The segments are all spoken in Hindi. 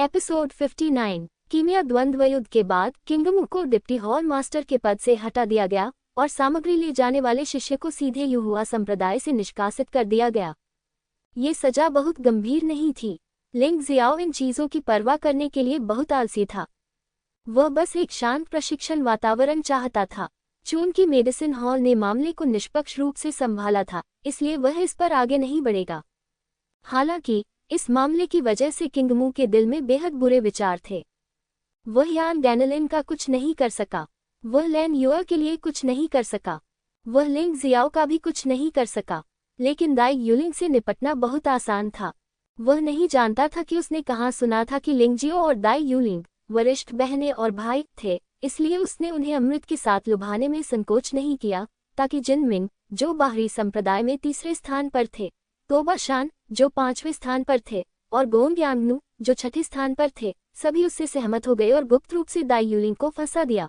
एपिसोड 59। कीमिया द्वंद्व युद्ध के बाद किंगमू को डिप्टी हॉल मास्टर के पद से हटा दिया गया और सामग्री ले जाने वाले शिष्य को सीधे युहुआ संप्रदाय से निष्कासित कर दिया गया। ये सजा बहुत गंभीर नहीं थी। लिंग जियाओ इन चीजों की परवाह करने के लिए बहुत आलसी था। वह बस एक शांत प्रशिक्षण वातावरण चाहता था। चून की मेडिसिन हॉल ने मामले को निष्पक्ष रूप से संभाला था, इसलिए वह इस पर आगे नहीं बढ़ेगा। हालांकि इस मामले की वजह से किंगमू के दिल में बेहद बुरे विचार थे। वह यान गैनलिन का कुछ नहीं कर सका, वह लैन युआ के लिए कुछ नहीं कर सका, वह लिंग जियाओ का भी कुछ नहीं कर सका। लेकिन दाई यूलिंग से निपटना बहुत आसान था। वह नहीं जानता था कि उसने कहाँ सुना था कि लिंगजियो और दाई यूलिंग वरिष्ठ बहनें और भाई थे, इसलिए उसने उन्हें अमृत के साथ लुभाने में संकोच नहीं किया, ताकि जिनमिंग, जो बाहरी संप्रदाय में तीसरे स्थान पर थे, तोबा शान, जो 5वें स्थान पर थे, और गोंग यांगनू, जो 6ठे स्थान पर थे, सभी उससे सहमत हो गए और गुप्त रूप से दाई यूलिंग को फंसा दिया।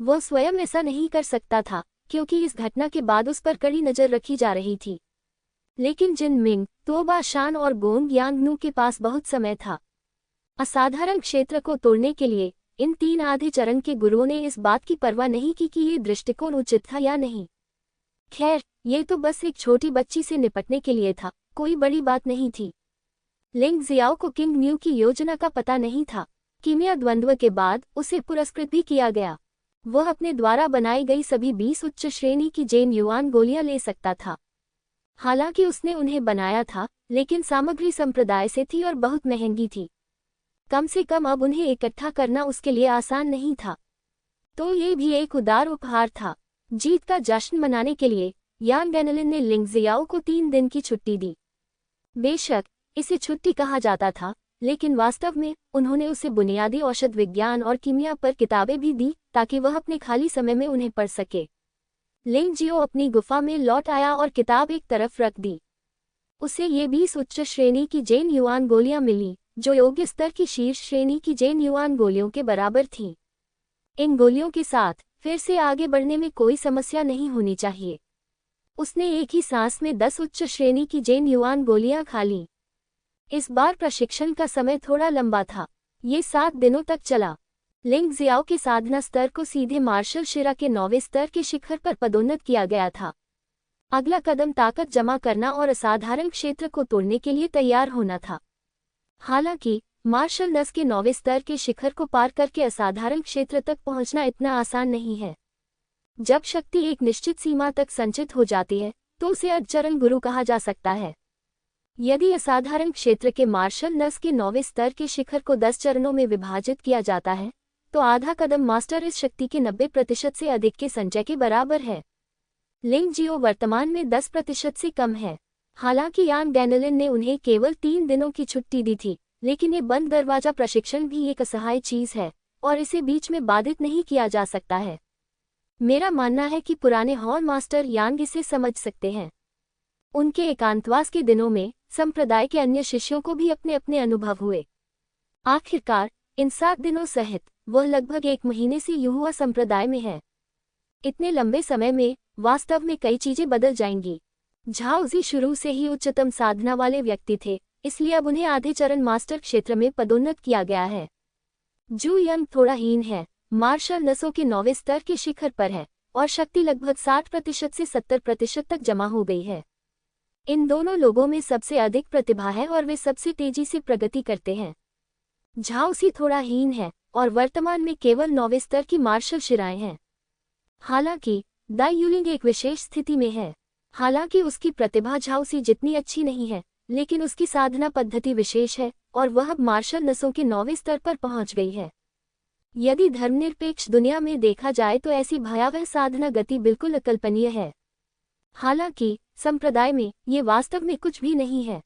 वह स्वयं ऐसा नहीं कर सकता था, क्योंकि इस घटना के बाद उस पर कड़ी नजर रखी जा रही थी। लेकिन जिनमिंग, तोबा शान और गोंग यांगनू के पास बहुत समय था। असाधारण क्षेत्र को तोड़ने के लिए इन 3 आधे चरण के गुरुओं ने इस बात की परवाह नहीं की कि ये दृष्टिकोण उचित था या नहीं। खैर, ये तो बस एक छोटी बच्ची से निपटने के लिए था, कोई बड़ी बात नहीं थी। लिंग जियाओ को किंग म्यू की योजना का पता नहीं था। कीमिया द्वंद्व के बाद उसे पुरस्कृत भी किया गया। वह अपने द्वारा बनाई गई सभी 20 उच्च श्रेणी की जेन युआन गोलियां ले सकता था। हालांकि उसने उन्हें बनाया था, लेकिन सामग्री संप्रदाय से थी और बहुत महंगी थी। कम से कम अब उन्हें इकट्ठा करना उसके लिए आसान नहीं था। तो ये भी एक उदार उपहार था। जीत का जश्न मनाने के लिए यान गैनलिन ने लिंग जियाओ को 3 दिन की छुट्टी दी। बेशक इसे छुट्टी कहा जाता था, लेकिन वास्तव में उन्होंने उसे बुनियादी औषध विज्ञान और कीमिया पर किताबें भी दी, ताकि वह अपने खाली समय में उन्हें पढ़ सके। लिंग जियो अपनी गुफा में लौट आया और किताब एक तरफ रख दी। उसे ये 20 उच्च श्रेणी की जेन युआन गोलियां मिली, जो योग्य स्तर की शीर्ष श्रेणी की जेन युआन गोलियों के बराबर थीं। इन गोलियों के साथ फिर से आगे बढ़ने में कोई समस्या नहीं होनी चाहिए। उसने एक ही सांस में 10 उच्च श्रेणी की जेन युआन गोलियां खा लीं। इस बार प्रशिक्षण का समय थोड़ा लंबा था। ये 7 दिनों तक चला। लिंग जियाओ के साधना स्तर को सीधे मार्शल शिरा के 9वें स्तर के शिखर पर पदोन्नत किया गया था। अगला कदम ताकत जमा करना और असाधारण क्षेत्र को तोड़ने के लिए तैयार होना था। हालांकि मार्शल नस के 9वें स्तर के शिखर को पार करके असाधारण क्षेत्र तक पहुंचना इतना आसान नहीं है। जब शक्ति एक निश्चित सीमा तक संचित हो जाती है, तो उसे अधचरण गुरु कहा जा सकता है। यदि असाधारण क्षेत्र के मार्शल नस के 9वें स्तर के शिखर को 10 चरणों में विभाजित किया जाता है, तो आधा कदम मास्टर इस शक्ति के 90% से अधिक के संचय के बराबर है। लिंग जियो वर्तमान में 10% से कम है। हालांकि यान गैनलिन ने उन्हें केवल 3 दिनों की छुट्टी दी थी, लेकिन ये बंद दरवाजा प्रशिक्षण भी एक असहाय चीज है, और इसे बीच में बाधित नहीं किया जा सकता है। मेरा मानना है कि पुराने हॉल मास्टर यांग इसे समझ सकते हैं। उनके एकांतवास के दिनों में संप्रदाय के अन्य शिष्यों को भी अपने अपने अनुभव हुए। आखिरकार इन 7 दिनों सहित वह लगभग 1 महीने से युहुआ संप्रदाय में है। इतने लंबे समय में वास्तव में कई चीजें बदल जाएंगी। झाओजी शुरू से ही उच्चतम साधना वाले व्यक्ति थे, इसलिए अब उन्हें आधे चरण मास्टर क्षेत्र में पदोन्नत किया गया है। जू यंग थोड़ा हीन है, मार्शल नसों के 9वें स्तर के शिखर पर है, और शक्ति लगभग 60% से 70% तक जमा हो गई है। इन दोनों लोगों में सबसे अधिक प्रतिभा है और वे सबसे तेजी से प्रगति करते हैं। झाओसी थोड़ा हीन है और वर्तमान में केवल 9वें स्तर की मार्शल शिराएं हैं। हालांकि दाई यूलिंग एक विशेष स्थिति में है। हालांकि उसकी प्रतिभा झाओसी जितनी अच्छी नहीं है, लेकिन उसकी साधना पद्धति विशेष है और वह अब मार्शल नसों के 9वें स्तर पर पहुंच गई है। यदि धर्मनिरपेक्ष दुनिया में देखा जाए तो ऐसी भयावह साधना गति बिल्कुल अकल्पनीय है। हालांकि संप्रदाय में ये वास्तव में कुछ भी नहीं है।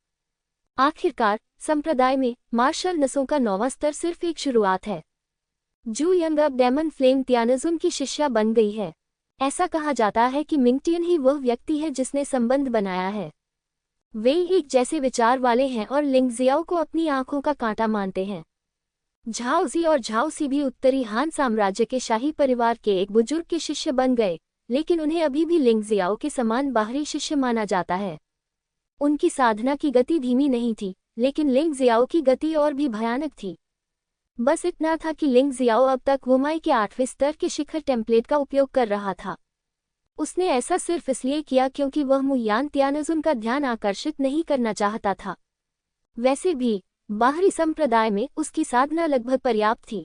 आखिरकार संप्रदाय में मार्शल नसों का 9वां स्तर सिर्फ एक शुरुआत है। जू यंग अब डेमन फ्लेम तियानजुन की शिष्या बन गई है। ऐसा कहा जाता है कि मिंगटियन ही वह व्यक्ति है जिसने संबंध बनाया है। वे एक जैसे विचार वाले हैं और लिंग जियाओ को अपनी आंखों का कांटा मानते हैं। झाओजी और झाओसी भी उत्तरी हान साम्राज्य के शाही परिवार के एक बुजुर्ग के शिष्य बन गए, लेकिन उन्हें अभी भी लिंग जियाओ के समान बाहरी शिष्य माना जाता है। उनकी साधना की गति धीमी नहीं थी, लेकिन लिंग जियाओ की गति और भी भयानक थी। बस इतना था कि लिंग जियाओ अब तक वुमाई के 8वें स्तर के शिखर टेम्पलेट का उपयोग कर रहा था। उसने ऐसा सिर्फ इसलिए किया क्योंकि वह मुयान तियानजुन का ध्यान आकर्षित नहीं करना चाहता था। वैसे भी बाहरी संप्रदाय में उसकी साधना लगभग पर्याप्त थी।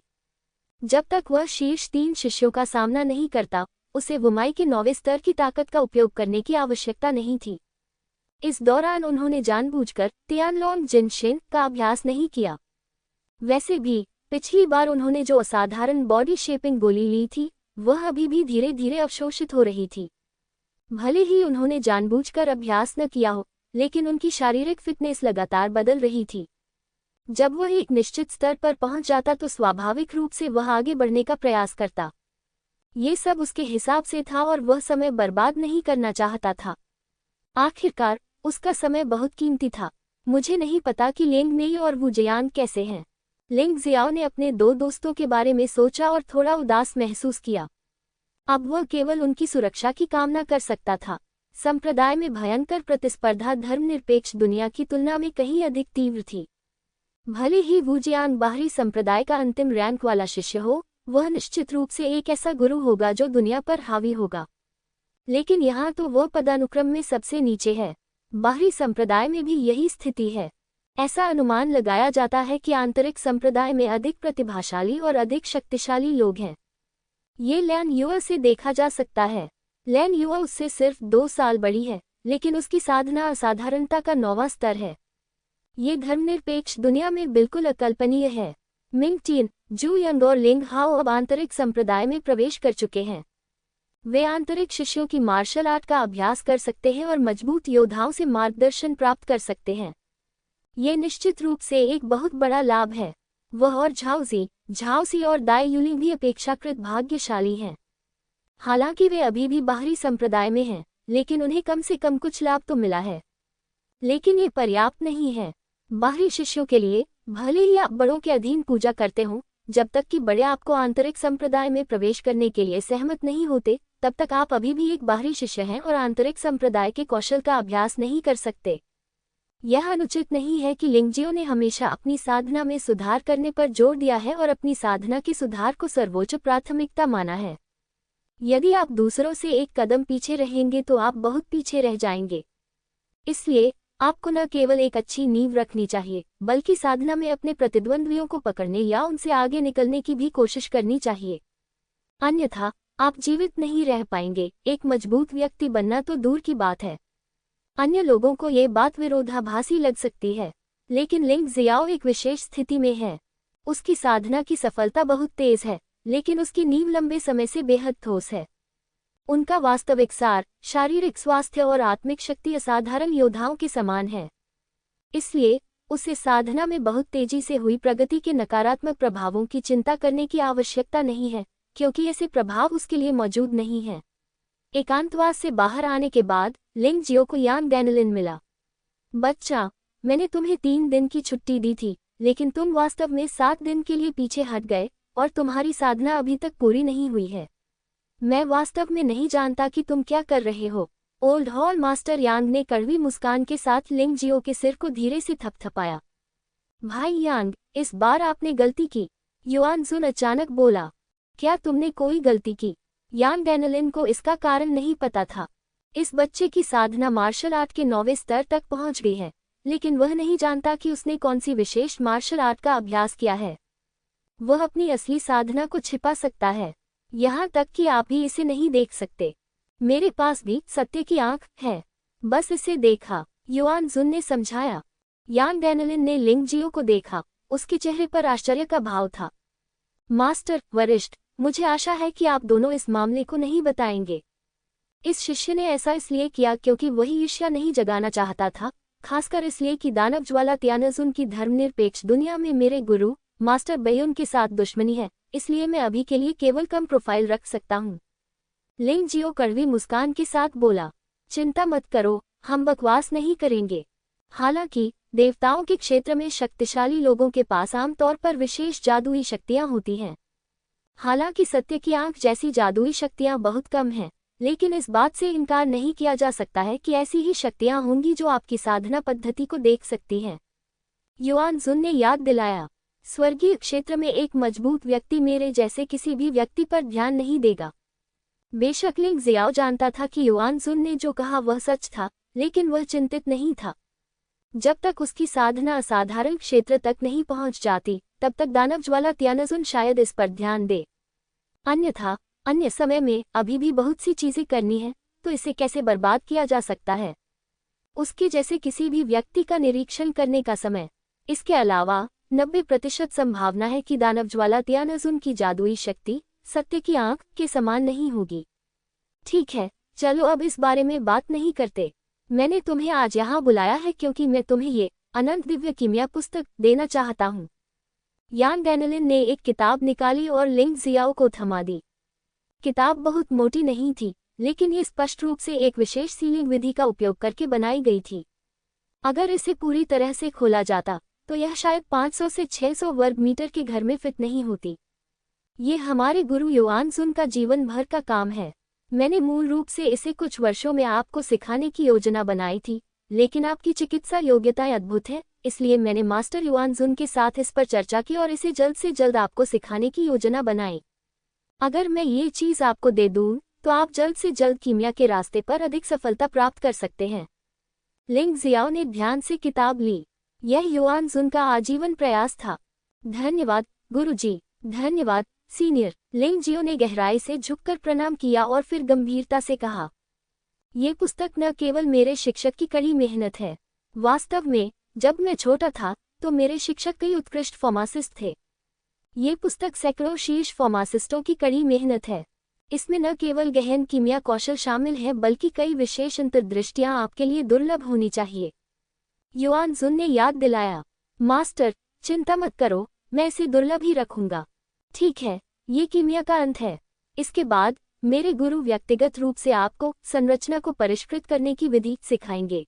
जब तक वह शीर्ष 3 शिष्यों का सामना नहीं करता, उसे वुमाई के 9वें स्तर की ताकत का उपयोग करने की आवश्यकता नहीं थी। इस दौरान उन्होंने जानबूझकर तियानलोंग जिनशिन का अभ्यास नहीं किया। वैसे भी पिछली बार उन्होंने जो असाधारण बॉडी शेपिंग गोली ली थी, वह अभी भी धीरे धीरे अवशोषित हो रही थी। भले ही उन्होंने जानबूझकर अभ्यास न किया हो, लेकिन उनकी शारीरिक फिटनेस लगातार बदल रही थी। जब वह एक निश्चित स्तर पर पहुंच जाता तो स्वाभाविक रूप से वह आगे बढ़ने का प्रयास करता। ये सब उसके हिसाब से था और वह समय बर्बाद नहीं करना चाहता था। आखिरकार उसका समय बहुत कीमती था। मुझे नहीं पता कि लिंग नेई और वू जियांग कैसे हैं। लिंग जियाओ ने अपने 2 दोस्तों के बारे में सोचा और थोड़ा उदास महसूस किया। अब वह केवल उनकी सुरक्षा की कामना कर सकता था। संप्रदाय में भयंकर प्रतिस्पर्धा धर्मनिरपेक्ष दुनिया की तुलना में कहीं अधिक तीव्र थी। भले ही वू जियांग बाहरी संप्रदाय का अंतिम रैंक वाला शिष्य हो, वह निश्चित रूप से एक ऐसा गुरु होगा जो दुनिया पर हावी होगा। लेकिन यहाँ तो वह पदानुक्रम में सबसे नीचे है। बाहरी संप्रदाय में भी यही स्थिति है। ऐसा अनुमान लगाया जाता है कि आंतरिक संप्रदाय में अधिक प्रतिभाशाली और अधिक शक्तिशाली लोग हैं। ये लैन युआ से देखा जा सकता है। लैन युआ उससे सिर्फ 2 साल बड़ी है, लेकिन उसकी साधना असाधारणता का 9वां स्तर है। ये धर्मनिरपेक्ष दुनिया में बिल्कुल अकल्पनीय है। मिंग टिन, जू यंग और लिंग हाओ अब आंतरिक संप्रदाय में प्रवेश कर चुके हैं। वे आंतरिक शिष्यों की मार्शल आर्ट का अभ्यास कर सकते हैं और मजबूत योद्धाओं से मार्गदर्शन प्राप्त कर सकते हैं। ये निश्चित रूप से एक बहुत बड़ा लाभ है। वह और झाओसी और दाई युलिंग भी अपेक्षाकृत भाग्यशाली हैं। हालांकि वे अभी भी बाहरी संप्रदाय में हैं, लेकिन उन्हें कम से कम कुछ लाभ तो मिला है। लेकिन ये पर्याप्त नहीं है। बाहरी शिष्यों के लिए, भले ही आप बड़ों के अधीन पूजा करते हों, जब तक कि बड़े आपको आंतरिक संप्रदाय में प्रवेश करने के लिए सहमत नहीं होते, तब तक आप अभी भी एक बाहरी शिष्य हैं और आंतरिक संप्रदाय के कौशल का अभ्यास नहीं कर सकते। यह अनुचित नहीं है कि लिंगजियो ने हमेशा अपनी साधना में सुधार करने पर जोर दिया है और अपनी साधना के सुधार को सर्वोच्च प्राथमिकता माना है। यदि आप दूसरों से एक कदम पीछे रहेंगे तो आप बहुत पीछे रह जाएंगे। इसलिए आपको न केवल एक अच्छी नींव रखनी चाहिए, बल्कि साधना में अपने प्रतिद्वंद्वियों को पकड़ने या उनसे आगे निकलने की भी कोशिश करनी चाहिए। अन्यथा आप जीवित नहीं रह पाएंगे। एक मजबूत व्यक्ति बनना तो दूर की बात है। अन्य लोगों को ये बात विरोधाभासी लग सकती है, लेकिन लिंग जियाओ एक विशेष स्थिति में है। उसकी साधना की सफलता बहुत तेज है, लेकिन उसकी नींव लंबे समय से बेहद ठोस है। उनका वास्तविक सार, शारीरिक स्वास्थ्य और आत्मिक शक्ति असाधारण योद्धाओं के समान है। इसलिए उसे साधना में बहुत तेजी से हुई प्रगति के नकारात्मक प्रभावों की चिंता करने की आवश्यकता नहीं है, क्योंकि ऐसे प्रभाव उसके लिए मौजूद नहीं हैं। एकांतवास से बाहर आने के बाद लिंग जियो को यांग डैनलिन मिला। बच्चा, मैंने तुम्हें 3 दिन की छुट्टी दी थी, लेकिन तुम वास्तव में 7 दिन के लिए पीछे हट गए और तुम्हारी साधना अभी तक पूरी नहीं हुई है। मैं वास्तव में नहीं जानता कि तुम क्या कर रहे हो। ओल्ड हॉल मास्टर यांग ने कड़वी मुस्कान के साथ लिंग जियो के सिर को धीरे से थपथपाया। भाई यांग, इस बार आपने गलती की। युआन जुन अचानक बोला। क्या तुमने कोई गलती की? यांग डैनलिन को इसका कारण नहीं पता था। इस बच्चे की साधना मार्शल आर्ट के 9वें स्तर तक पहुंच गई है, लेकिन वह नहीं जानता कि उसने कौन सी विशेष मार्शल आर्ट का अभ्यास किया है। वह अपनी असली साधना को छिपा सकता है, यहाँ तक कि आप भी इसे नहीं देख सकते। मेरे पास भी सत्य की आंख है, बस इसे देखा, युआन जुन ने समझाया। यांग डैनलिन ने लिंग जियो को देखा, उसके चेहरे पर आश्चर्य का भाव था। मास्टर वरिष्ठ, मुझे आशा है कि आप दोनों इस मामले को नहीं बताएंगे। इस शिष्य ने ऐसा इसलिए किया क्योंकि वही ईर्ष्या नहीं जगाना चाहता था, खासकर इसलिए कि दानव ज्वाला तियानजुन की धर्मनिरपेक्ष दुनिया में मेरे गुरु मास्टर बेयुन के साथ दुश्मनी है, इसलिए मैं अभी के लिए केवल कम प्रोफाइल रख सकता हूँ। लिंग जियो कड़वी मुस्कान के साथ बोला। चिंता मत करो, हम बकवास नहीं करेंगे। हालांकि देवताओं के क्षेत्र में शक्तिशाली लोगों के पास आमतौर पर विशेष जादुई शक्तियां होती हैं। हालांकि सत्य की आंख जैसी जादुई शक्तियां बहुत कम हैं, लेकिन इस बात से इनकार नहीं किया जा सकता है कि ऐसी ही शक्तियां होंगी जो आपकी साधना पद्धति को देख सकती हैं। युआन जुन ने याद दिलाया, स्वर्गीय क्षेत्र में एक मजबूत व्यक्ति मेरे जैसे किसी भी व्यक्ति पर ध्यान नहीं देगा। बेशक लिंग जियाओ जानता था कि युआन जुन ने जो कहा वह सच था, लेकिन वह चिंतित नहीं था। जब तक उसकी साधना असाधारण क्षेत्र तक नहीं पहुंच जाती, तब तक दानव ज्वाला त्यानजुन शायद इस पर ध्यान दे। अन्यथा अन्य समय में अभी भी बहुत सी चीजें करनी है, तो इसे कैसे बर्बाद किया जा सकता है, उसके जैसे किसी भी व्यक्ति का निरीक्षण करने का समय। इसके अलावा 90% संभावना है कि दानव ज्वाला त्यानजुन की जादुई शक्ति सत्य की आंख के समान नहीं होगी। ठीक है, चलो अब इस बारे में बात नहीं करते। मैंने तुम्हें आज यहाँ बुलाया है क्योंकि मैं तुम्हें ये अनंत दिव्य कीमिया पुस्तक देना चाहता हूँ। यान गैनलिन ने एक किताब निकाली और लिंग जियाओ को थमा दी। किताब बहुत मोटी नहीं थी, लेकिन ये स्पष्ट रूप से एक विशेष सीलिंग विधि का उपयोग करके बनाई गई थी। अगर इसे पूरी तरह से खोला जाता तो यह शायद 500 से 600 वर्ग मीटर के घर में फिट नहीं होती। ये हमारे गुरु युआन जुन का जीवन भर का काम है। मैंने मूल रूप से इसे कुछ वर्षों में आपको सिखाने की योजना बनाई थी, लेकिन आपकी चिकित्सा योग्यताएं अद्भुत है, इसलिए मैंने मास्टर युआन जुन के साथ इस पर चर्चा की और इसे जल्द से जल्द आपको सिखाने की योजना बनाई। अगर मैं ये चीज़ आपको दे दूँ तो आप जल्द से जल्द कीमिया के रास्ते पर अधिक सफलता प्राप्त कर सकते हैं। लिंग जियाओ ने ध्यान से किताब ली। यह युआन जुन का आजीवन प्रयास था। धन्यवाद गुरुजी। धन्यवाद सीनियर। लिंग जियो ने गहराई से झुककर प्रणाम किया और फिर गंभीरता से कहा, ये पुस्तक न केवल मेरे शिक्षक की कड़ी मेहनत है। वास्तव में जब मैं छोटा था तो मेरे शिक्षक कई उत्कृष्ट फार्मासिस्ट थे। ये पुस्तक सैकड़ों शीर्ष फार्मासिस्टों की कड़ी मेहनत है। इसमें न केवल गहन कीमिया कौशल शामिल है, बल्कि कई विशेष अंतर्दृष्टियां आपके लिए दुर्लभ होनी चाहिए। युआन जुन ने याद दिलाया, मास्टर चिंता मत करो, मैं इसे दुर्लभ ही रखूंगा। ठीक है, ये कीमिया का अंत है। इसके बाद मेरे गुरु व्यक्तिगत रूप से आपको संरचना को परिष्कृत करने की विधि सिखाएंगे।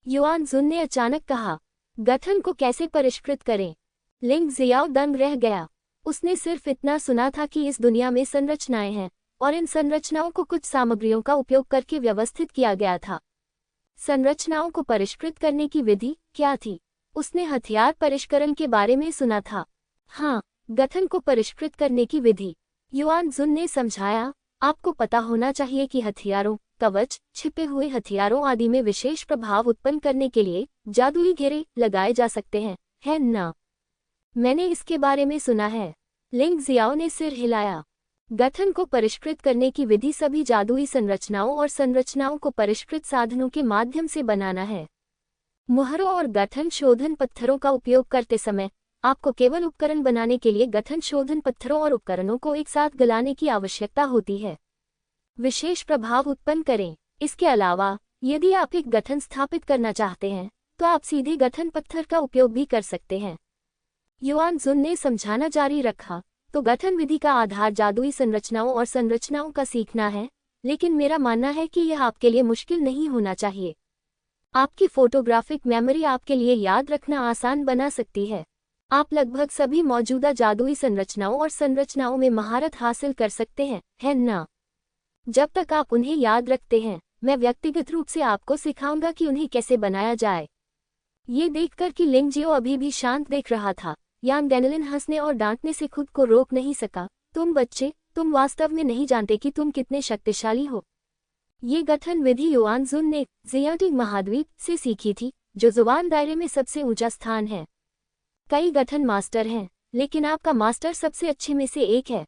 युआन जुन ने अचानक कहा, गठन को कैसे परिष्कृत करें? लिंग जियाओ दंग रह गया। उसने सिर्फ इतना सुना था कि इस दुनिया में संरचनाएं हैं और इन संरचनाओं को कुछ सामग्रियों का उपयोग करके व्यवस्थित किया गया था। संरचनाओं को परिष्कृत करने की विधि क्या थी? उसने हथियार परिष्करण के बारे में सुना था। हाँ, गठन को परिष्कृत करने की विधि। युआन जुन ने समझाया, आपको पता होना चाहिए कि हथियारों, कवच, छिपे हुए हथियारों आदि में विशेष प्रभाव उत्पन्न करने के लिए जादुई घेरे लगाए जा सकते हैं, है ना? मैंने इसके बारे में सुना है। लिंग जियाओ ने सिर हिलाया। गठन को परिष्कृत करने की विधि सभी जादुई संरचनाओं और संरचनाओं को परिष्कृत साधनों के माध्यम से बनाना है। मुहरों और गठन शोधन पत्थरों का उपयोग करते समय आपको केवल उपकरण बनाने के लिए गठन शोधन पत्थरों और उपकरणों को एक साथ गलाने की आवश्यकता होती है। विशेष प्रभाव उत्पन्न करें। इसके अलावा यदि आप एक गठन स्थापित करना चाहते हैं तो आप सीधे गठन पत्थर का उपयोग भी कर सकते हैं। युआन जुन ने समझाना जारी रखा, तो गठन विधि का आधार जादुई संरचनाओं और संरचनाओं का सीखना है, लेकिन मेरा मानना है कि यह आपके लिए मुश्किल नहीं होना चाहिए। आपकी फोटोग्राफिक मेमोरी आपके लिए याद रखना आसान बना सकती है। आप लगभग सभी मौजूदा जादुई संरचनाओं और संरचनाओं में महारत हासिल कर सकते हैं, है ना? जब तक आप उन्हें याद रखते हैं, मैं व्यक्तिगत रूप से आपको सिखाऊंगा कि उन्हें कैसे बनाया जाए। ये देखकर कि लिंग जियो अभी भी शांत देख रहा था, यान गैनलिन हंसने और डांटने से खुद को रोक नहीं सका। तुम बच्चे, तुम वास्तव में नहीं जानते कि तुम कितने शक्तिशाली हो। ये गठन विधि युआन जुन ने जियांटिंग महाद्वीप से सीखी थी, जो जुबान दायरे में सबसे ऊंचा स्थान है। कई गठन मास्टर हैं, लेकिन आपका मास्टर सबसे अच्छे में से एक है।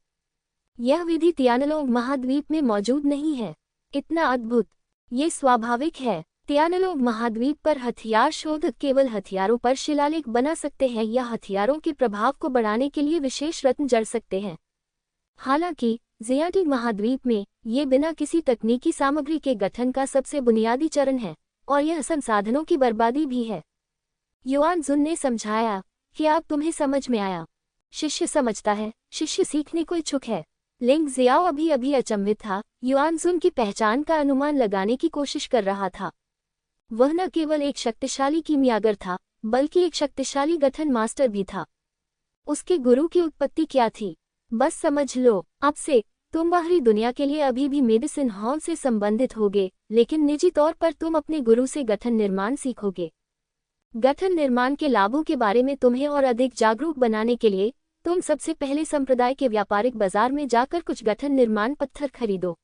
यह विधि तियानलोंग महाद्वीप में मौजूद नहीं है। इतना अद्भुत। ये स्वाभाविक है। तियानलोंग महाद्वीप पर हथियार शोधक केवल हथियारों पर शिलालेख बना सकते हैं या हथियारों के प्रभाव को बढ़ाने के लिए विशेष रत्न जड़ सकते हैं। हालांकि जियांटिंग महाद्वीप में ये बिना किसी तकनीकी सामग्री के गठन का सबसे बुनियादी चरण है, और यह संसाधनों की बर्बादी भी है। युआन जुन ने समझाया कि अब तुम्हें समझ में आया। शिष्य समझता है, शिष्य सीखने को इच्छुक है। लिंग जियाओ अभी अभी अचंभित था, युआन जुन की पहचान का अनुमान लगाने की कोशिश कर रहा था। वह न केवल एक शक्तिशाली कीमियागर था, बल्कि एक शक्तिशाली गठन मास्टर भी था। उसके गुरु की उत्पत्ति क्या थी? बस समझ लो, अब से तुम बाहरी दुनिया के लिए अभी भी मेडिसिन हॉल से संबंधित होगे, लेकिन निजी तौर पर तुम अपने गुरु से गठन निर्माण सीखोगे। गठन निर्माण के लाभों के बारे में तुम्हें और अधिक जागरूक बनाने के लिए तुम सबसे पहले संप्रदाय के व्यापारिक बाजार में जाकर कुछ गठन निर्माण पत्थर खरीदो।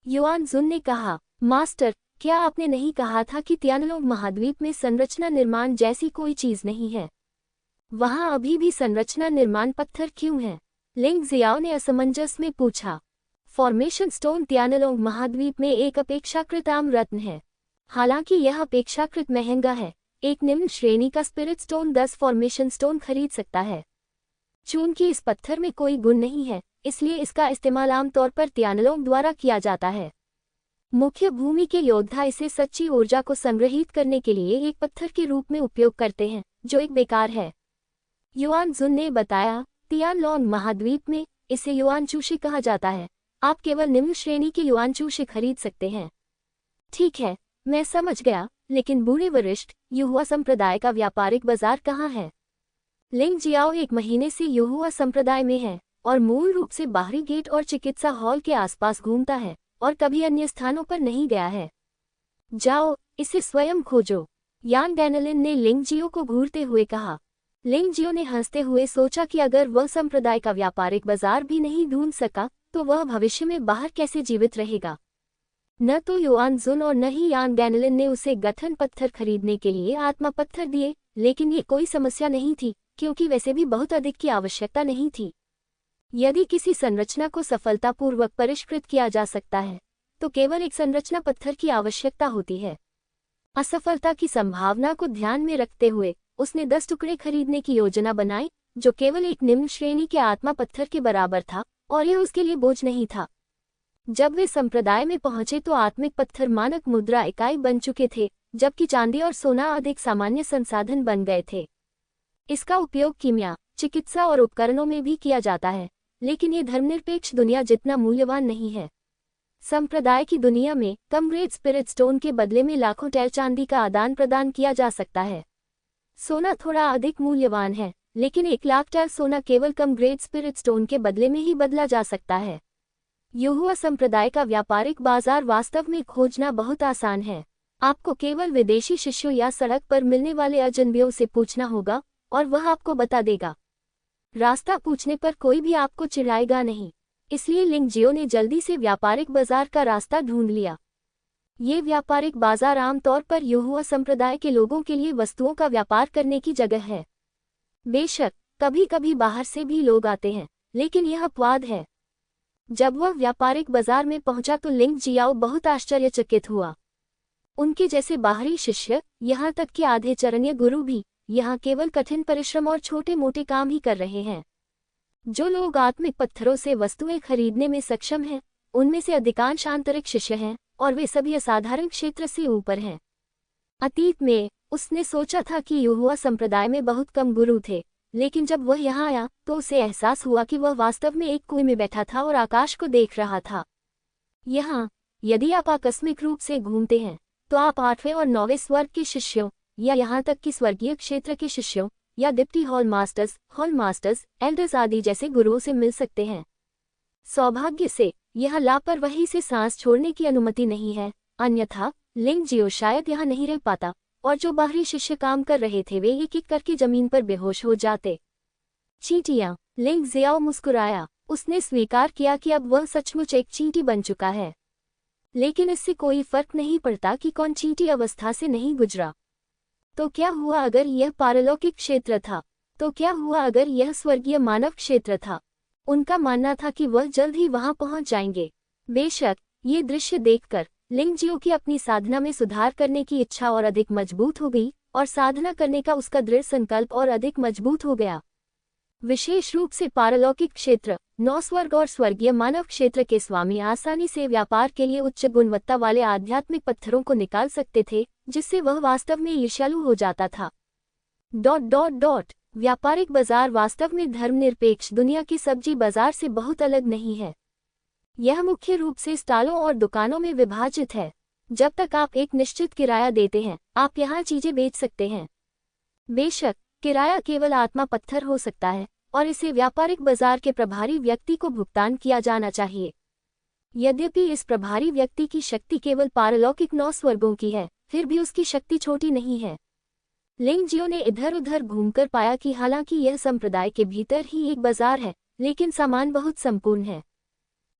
युआन जुन ने कहा, मास्टर, क्या आपने नहीं कहा था कि तियानलोंग महाद्वीप में संरचना निर्माण जैसी कोई चीज नहीं है? वहां अभी भी संरचना निर्माण पत्थर क्यों हैं? लिंग जियाओ ने असमंजस में पूछा। फॉर्मेशन स्टोन तियानलोंग महाद्वीप में एक अपेक्षाकृत आम रत्न है। हालांकि यह अपेक्षाकृत महंगा है। एक निम्न श्रेणी का स्पिरिट स्टोन 10 फॉर्मेशन स्टोन खरीद सकता है। चूंकि इस पत्थर में कोई गुण नहीं है, इसलिए इसका इस्तेमाल आमतौर पर तियानलोंग द्वारा किया जाता है। मुख्य भूमि के योद्धा इसे सच्ची ऊर्जा को संग्रहित करने के लिए एक पत्थर के रूप में उपयोग करते हैं, जो एक बेकार है। युआन जुन ने बताया, तियानलोंग महाद्वीप में इसे युआन चूशी कहा जाता है। आप केवल निम्न श्रेणी के युआन चूशी खरीद सकते हैं। ठीक है, मैं समझ गया, लेकिन बूढ़े वरिष्ठ युहुआ संप्रदाय का व्यापारिक बाजार कहाँ है? लिंग जियाओ 1 महीने से युहुआ संप्रदाय में है और मूल रूप से बाहरी गेट और चिकित्सा हॉल के आसपास घूमता है और कभी अन्य स्थानों पर नहीं गया है। जाओ, इसे स्वयं खोजो। यान डैनलिन ने लिंग जियो को घूरते हुए कहा। लिंग जियो ने हंसते हुए सोचा कि अगर वह संप्रदाय का व्यापारिक बाजार भी नहीं ढूंढ सका तो वह भविष्य में बाहर कैसे जीवित रहेगा। न तो युआन जुन और न ही यान डैनलिन ने उसे गठन पत्थर खरीदने के लिए आत्मा पत्थर दिए, लेकिन ये कोई समस्या नहीं थी क्योंकि वैसे भी बहुत अधिक की आवश्यकता नहीं थी। यदि किसी संरचना को सफलतापूर्वक परिष्कृत किया जा सकता है तो केवल एक संरचना पत्थर की आवश्यकता होती है। असफलता की संभावना को ध्यान में रखते हुए उसने 10 टुकड़े खरीदने की योजना बनाई, जो केवल एक निम्न श्रेणी के आत्मा पत्थर के बराबर था और यह उसके लिए बोझ नहीं था। जब वे संप्रदाय में पहुंचे तो आत्मिक पत्थर मानक मुद्रा इकाई बन चुके थे, जबकि चांदी और सोना अधिक सामान्य संसाधन बन गए थे। इसका उपयोग कीमिया, चिकित्सा और उपकरणों में भी किया जाता है, लेकिन ये धर्मनिरपेक्ष दुनिया जितना मूल्यवान नहीं है। संप्रदाय की दुनिया में कम ग्रेड स्पिरिट स्टोन के बदले में लाखों टैर चांदी का आदान प्रदान किया जा सकता है। सोना थोड़ा अधिक मूल्यवान है, लेकिन 1 लाख टैर सोना केवल कम ग्रेड स्पिरिट स्टोन के बदले में ही बदला जा सकता है। युहुआ संप्रदाय का व्यापारिक बाजार वास्तव में खोजना बहुत आसान है। आपको केवल विदेशी शिष्यों या सड़क पर मिलने वाले अजनबियों से पूछना होगा और वह आपको बता देगा। रास्ता पूछने पर कोई भी आपको चिढ़ाएगा नहीं। इसलिए लिंग जियो ने जल्दी से व्यापारिक बाजार का रास्ता ढूंढ लिया। ये व्यापारिक बाजार आमतौर पर युहुआ संप्रदाय के लोगों के लिए वस्तुओं का व्यापार करने की जगह है। बेशक कभी कभी बाहर से भी लोग आते हैं, लेकिन यह अपवाद है। जब वह व्यापारिक बाजार में पहुंचा तो लिंग जियाओ बहुत आश्चर्यचकित हुआ। उनके जैसे बाहरी शिष्य, यहाँ तक कि आधे चरणीय गुरु भी, यहाँ केवल कठिन परिश्रम और छोटे मोटे काम ही कर रहे हैं। जो लोग आत्मिक पत्थरों से वस्तुएं खरीदने में सक्षम हैं, उनमें से अधिकांश आंतरिक शिष्य हैं और वे सभी असाधारण क्षेत्र से ऊपर हैं। अतीत में उसने सोचा था कि युहुआ संप्रदाय में बहुत कम गुरु थे, लेकिन जब वह यहाँ आया तो उसे एहसास हुआ कि वह वास्तव में एक कुएं में बैठा था और आकाश को देख रहा था। यहाँ यदि आप आकस्मिक रूप से घूमते हैं तो आप 8वें और 9वें स्वर्ग के शिष्यों या यहाँ तक कि स्वर्गीय क्षेत्र के शिष्यों या डिप्टी हॉल मास्टर्स, एल्डर्स आदि जैसे गुरुओं से मिल सकते हैं। सौभाग्य से यह लापरवाही से सांस छोड़ने की अनुमति नहीं है, अन्यथा लिंग जियो शायद यहाँ नहीं रह पाता और जो बाहरी शिष्य काम कर रहे थे वे एक एक करके जमीन पर बेहोश हो जाते। चींटियां। लिंग जियाओ मुस्कुराया। उसने स्वीकार किया कि अब वह सचमुच एक चींटी बन चुका है, लेकिन इससे कोई फर्क नहीं पड़ता कि कौन चींटी अवस्था से नहीं गुजरा। तो क्या हुआ अगर यह पारलौकिक क्षेत्र था? तो क्या हुआ अगर यह स्वर्गीय मानव क्षेत्र था? उनका मानना था कि वह जल्द ही वहां पहुंच जाएंगे। बेशक ये दृश्य देखकर लिंग जियो की अपनी साधना में सुधार करने की इच्छा और अधिक मजबूत हो गई और साधना करने का उसका दृढ़ संकल्प और अधिक मजबूत हो गया। विशेष रूप से पारलौकिक क्षेत्र, 9 स्वर्ग और स्वर्गीय मानव क्षेत्र के स्वामी आसानी से व्यापार के लिए उच्च गुणवत्ता वाले आध्यात्मिक पत्थरों को निकाल सकते थे, जिससे वह वास्तव में ईर्ष्यालु हो जाता था। व्यापारिक बाजार वास्तव में धर्मनिरपेक्ष दुनिया की सब्जी बाजार से बहुत अलग नहीं है। यह मुख्य रूप से स्टॉलों और दुकानों में विभाजित है। जब तक आप एक निश्चित किराया देते हैं, आप यहाँ चीजें बेच सकते हैं। बेशक किराया केवल आत्मा पत्थर हो सकता है और इसे व्यापारिक बाजार के प्रभारी व्यक्ति को भुगतान किया जाना चाहिए। यद्यपि इस प्रभारी व्यक्ति की शक्ति केवल पारलौकिक 9 स्वर्गों की है, फिर भी उसकी शक्ति छोटी नहीं है। लिंगजियो ने इधर उधर घूमकर पाया कि हालांकि यह संप्रदाय के भीतर ही एक बाजार है, लेकिन सामान बहुत संपूर्ण है।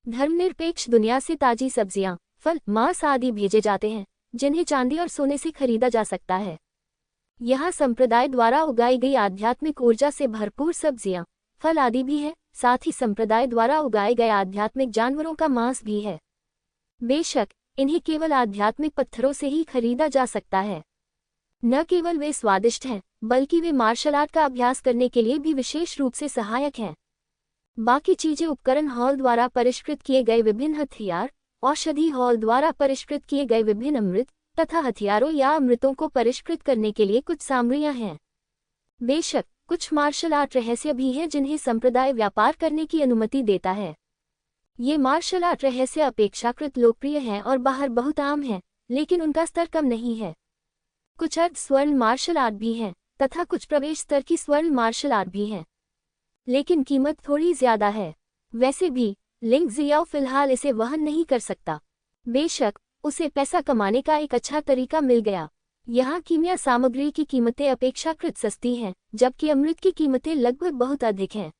धर्मनिरपेक्ष दुनिया से ताजी सब्जियां, फल, मांस आदि भेजे जाते हैं, जिन्हें चांदी और सोने से खरीदा जा सकता है। यहाँ संप्रदाय द्वारा उगाई गई आध्यात्मिक ऊर्जा से भरपूर सब्जियां, फल आदि भी है। साथ ही संप्रदाय द्वारा उगाए गए आध्यात्मिक जानवरों का मांस भी है। बेशक इन्हें केवल आध्यात्मिक पत्थरों से ही खरीदा जा सकता है। न केवल वे स्वादिष्ट हैं, बल्कि वे मार्शल आर्ट का अभ्यास करने के लिए भी विशेष रूप से सहायक हैं। बाकी चीजें उपकरण हॉल द्वारा परिष्कृत किए गए विभिन्न हथियार, औषधि हॉल द्वारा परिष्कृत किए गए विभिन्न अमृत तथा हथियारों या अमृतों को परिष्कृत करने के लिए कुछ सामग्रियां हैं। बेशक कुछ मार्शल आर्ट रहस्य भी हैं जिन्हें संप्रदाय व्यापार करने की अनुमति देता है। ये मार्शल आर्ट रहस्य अपेक्षाकृत लोकप्रिय हैं और बाहर बहुत आम हैं, लेकिन उनका स्तर कम नहीं है। कुछ अर्ध स्वर्ण मार्शल आर्ट भी हैं तथा कुछ प्रवेश स्तर की स्वर्ण मार्शल आर्ट भी हैं, लेकिन कीमत थोड़ी ज्यादा है। वैसे भी लिंगजियाओ फिलहाल इसे वहन नहीं कर सकता। बेशक उसे पैसा कमाने का एक अच्छा तरीका मिल गया। यहाँ कीमिया सामग्री की कीमतें अपेक्षाकृत सस्ती हैं, जबकि अमृत की कीमतें लगभग बहुत अधिक हैं।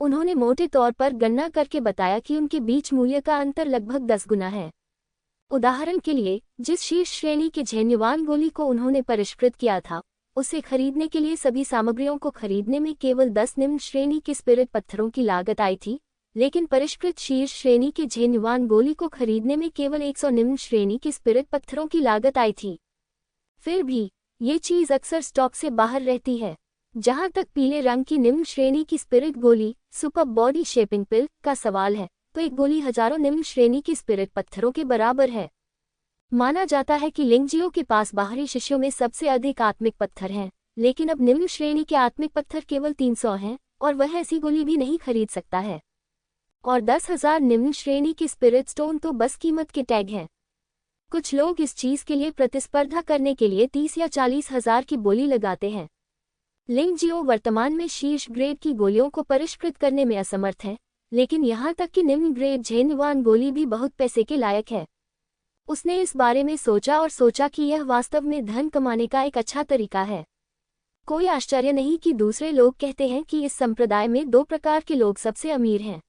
उन्होंने मोटे तौर पर गणना करके बताया कि उनके बीच मूल्य का अंतर लगभग 10 गुना है। उदाहरण के लिए, जिस शीर्ष श्रेणी के झेन्युआन गोली को उन्होंने परिष्कृत किया था, उसे खरीदने के लिए सभी सामग्रियों को खरीदने में केवल 10 निम्न श्रेणी के स्पिरिट पत्थरों की लागत आई थी, लेकिन परिष्कृत शीर्ष श्रेणी के झेन्युआन गोली को खरीदने में केवल 100 निम्न श्रेणी के स्पिरिट पत्थरों की लागत आई थी। फिर भी ये चीज अक्सर स्टॉक से बाहर रहती है। जहां तक पीले रंग की निम्न श्रेणी की स्पिरिट गोली, सुपर बॉडी शेपिंग पिल, का सवाल है, तो एक गोली हजारों निम्न श्रेणी की स्पिरिट पत्थरों के बराबर है। माना जाता है कि लिंगजियो के पास बाहरी शिष्यों में सबसे अधिक आत्मिक पत्थर हैं, लेकिन अब निम्न श्रेणी के आत्मिक पत्थर केवल 300 हैं और वह ऐसी गोली भी नहीं खरीद सकता है। और 10,000 निम्न श्रेणी की स्पिरिट स्टोन तो बस कीमत के टैग हैं। कुछ लोग इस चीज के लिए प्रतिस्पर्धा करने के लिए 30 या 40,000 की बोली लगाते हैं। लिंगजियो वर्तमान में शीर्ष ग्रेड की गोलियों को परिष्कृत करने में असमर्थ है, लेकिन यहाँ तक कि निम्न ग्रेड झेन्युआन गोली भी बहुत पैसे के लायक है। उसने इस बारे में सोचा कि यह वास्तव में धन कमाने का एक अच्छा तरीका है। कोई आश्चर्य नहीं कि दूसरे लोग कहते हैं कि इस संप्रदाय में 2 प्रकार के लोग सबसे अमीर हैं।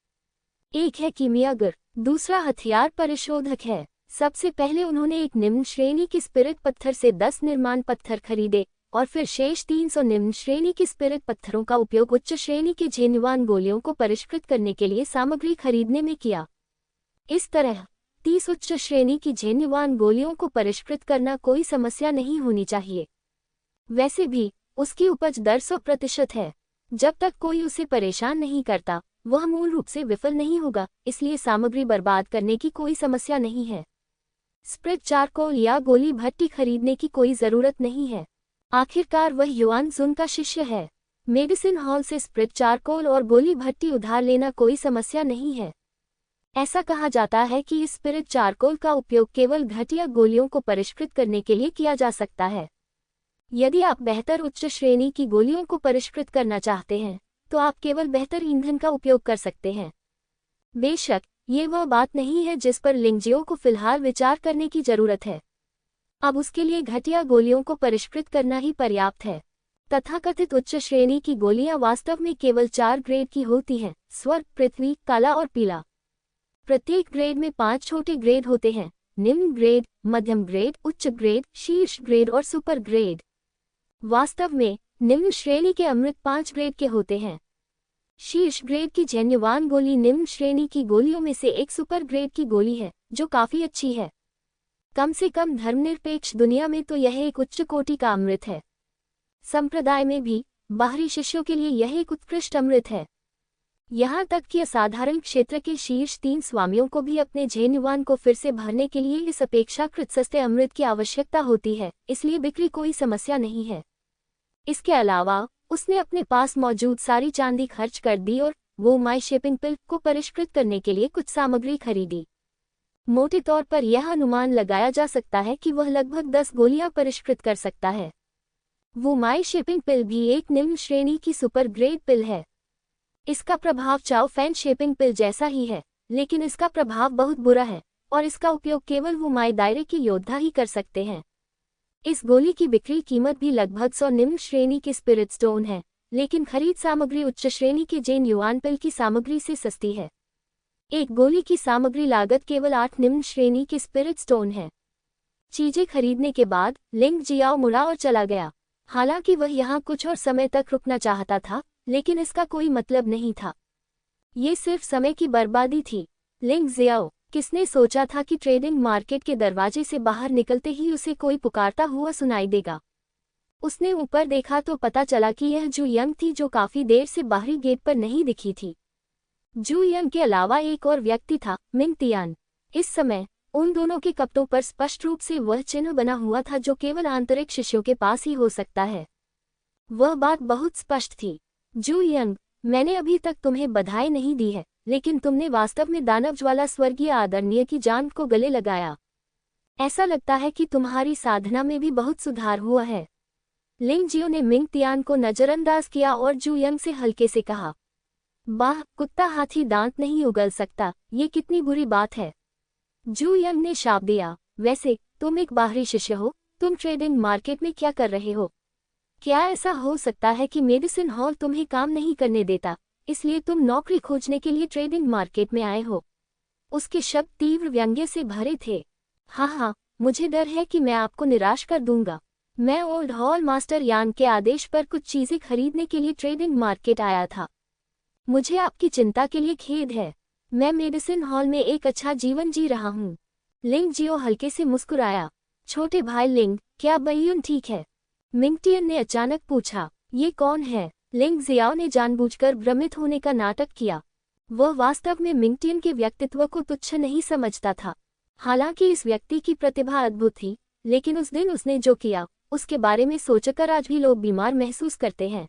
एक है कीमियागर, दूसरा हथियार परिशोधक है। सबसे पहले उन्होंने एक निम्न श्रेणी के स्पिरिट पत्थर से 10 निर्माण पत्थर खरीदे और फिर शेष 300 निम्न श्रेणी के स्पिरिट पत्थरों का उपयोग उच्च श्रेणी के झेन्युआन गोलियों को परिष्कृत करने के लिए सामग्री खरीदने में किया। इस तरह 30 उच्च श्रेणी की झेन्युआन गोलियों को परिष्कृत करना कोई समस्या नहीं होनी चाहिए। वैसे भी उसकी उपज दर 100% है। जब तक कोई उसे परेशान नहीं करता, वह मूल रूप से विफल नहीं होगा, इसलिए सामग्री बर्बाद करने की कोई समस्या नहीं है। स्प्रिट चारकोल या गोली भट्टी खरीदने की कोई जरूरत नहीं है। आखिरकार वह युआन जुन का शिष्य है। मेडिसिन हॉल से स्प्रिट चारकोल और गोली भट्टी उधार लेना कोई समस्या नहीं है। ऐसा कहा जाता है कि इस स्पिरिट चारकोल का उपयोग केवल घटिया गोलियों को परिष्कृत करने के लिए किया जा सकता है। यदि आप बेहतर उच्च श्रेणी की गोलियों को परिष्कृत करना चाहते हैं, तो आप केवल बेहतर ईंधन का उपयोग कर सकते हैं। बेशक ये वह बात नहीं है जिस पर लिंगजियो को फिलहाल विचार करने की जरूरत है। अब उसके लिए घटिया गोलियों को परिष्कृत करना ही पर्याप्त है। तथाकथित उच्च श्रेणी की गोलियां वास्तव में केवल 4 ग्रेड की होती हैं: स्वर्ग, पृथ्वी, काला और पीला। प्रत्येक ग्रेड में 5 छोटे ग्रेड होते हैं: निम्न ग्रेड, मध्यम ग्रेड, उच्च ग्रेड, शीर्ष ग्रेड और सुपर ग्रेड। वास्तव में निम्न श्रेणी के अमृत 5 ग्रेड के होते हैं। शीर्ष ग्रेड की झेन्युआन गोली निम्न श्रेणी की गोलियों में से एक सुपर ग्रेड की गोली है, जो काफी अच्छी है। कम से कम धर्मनिरपेक्ष दुनिया में तो यह एक उच्च कोटि का अमृत है। संप्रदाय में भी बाहरी शिष्यों के लिए यह एक उत्कृष्ट अमृत है। यहाँ तक कि असाधारण क्षेत्र के शीर्ष 3 स्वामियों को भी अपने झेन्युआन को फिर से भरने के लिए इस अपेक्षाकृत सस्ते अमृत की आवश्यकता होती है, इसलिए बिक्री कोई समस्या नहीं है। इसके अलावा उसने अपने पास मौजूद सारी चांदी खर्च कर दी और वो माई शेपिंग पिल को परिष्कृत करने के लिए कुछ सामग्री खरीदी। मोटे तौर पर यह अनुमान लगाया जा सकता है कि वह लगभग 10 गोलियां परिष्कृत कर सकता है। वो माई शेपिंग पिल भी एक निम्न श्रेणी की सुपर ग्रेड पिल है। इसका प्रभाव चाओ फैन शेपिंग पिल जैसा ही है, लेकिन इसका प्रभाव बहुत बुरा है और इसका उपयोग केवल वो माई दायरे के योद्धा ही कर सकते हैं। इस गोली की बिक्री कीमत भी लगभग 100 निम्न श्रेणी के स्पिरिट स्टोन है, लेकिन खरीद सामग्री उच्च श्रेणी के जेन युआन पिल की सामग्री से सस्ती है। एक गोली की सामग्री लागत केवल 8 निम्न श्रेणी के स्पिरिट स्टोन है। चीजें खरीदने के बाद लिंग जियाओ मुड़ा और चला गया। हालांकि वह यहाँ कुछ और समय तक रुकना चाहता था, लेकिन इसका कोई मतलब नहीं था। ये सिर्फ समय की बर्बादी थी। लिंग जियाओ, किसने सोचा था कि ट्रेडिंग मार्केट के दरवाजे से बाहर निकलते ही उसे कोई पुकारता हुआ सुनाई देगा। उसने ऊपर देखा तो पता चला कि यह जू यंग थी, जो काफी देर से बाहरी गेट पर नहीं दिखी थी। जू यंग के अलावा एक और व्यक्ति था, मिंग तियान। इस समय उन दोनों के कपड़ों पर स्पष्ट रूप से वह चिन्ह बना हुआ था जो केवल आंतरिक शिष्यों के पास ही हो सकता है। वह बात बहुत स्पष्ट थी। जू यंग, मैंने अभी तक तुम्हें बधाई नहीं दी है, लेकिन तुमने वास्तव में दानव ज्वाला स्वर्गीय आदरणीय की जान को गले लगाया। ऐसा लगता है कि तुम्हारी साधना में भी बहुत सुधार हुआ है। लिंग जियो ने मिंग तियान को नजरअंदाज किया और जू यंग से हल्के से कहा, वाह, कुत्ता हाथी दांत नहीं उगल सकता, ये कितनी बुरी बात है। जू यंग ने शाप दिया, वैसे तुम एक बाहरी शिष्य हो, तुम ट्रेडिंग मार्केट में क्या कर रहे हो? क्या ऐसा हो सकता है कि मेडिसिन हॉल तुम्हें काम नहीं करने देता, इसलिए तुम नौकरी खोजने के लिए ट्रेडिंग मार्केट में आए हो? उसके शब्द तीव्र व्यंग्य से भरे थे। हाँ, मुझे डर है कि मैं आपको निराश कर दूंगा। मैं ओल्ड हॉल मास्टर यान के आदेश पर कुछ चीजें खरीदने के लिए ट्रेडिंग मार्केट आया था। मुझे आपकी चिंता के लिए खेद है। मैं मेडिसिन हॉल में एक अच्छा जीवन जी रहा हूँ। लिंग जियो हल्के से मुस्कुराया। छोटे भाई लिंग, क्या बैयुन ठीक है? मिंगटियन ने अचानक पूछा। ये कौन है? लिंग जियाओ ने जानबूझकर भ्रमित होने का नाटक किया। वह वास्तव में मिंगटियन के व्यक्तित्व को तुच्छ नहीं समझता था। हालांकि इस व्यक्ति की प्रतिभा अद्भुत थी, लेकिन उस दिन उसने जो किया, उसके बारे में सोचकर आज भी लोग बीमार महसूस करते हैं।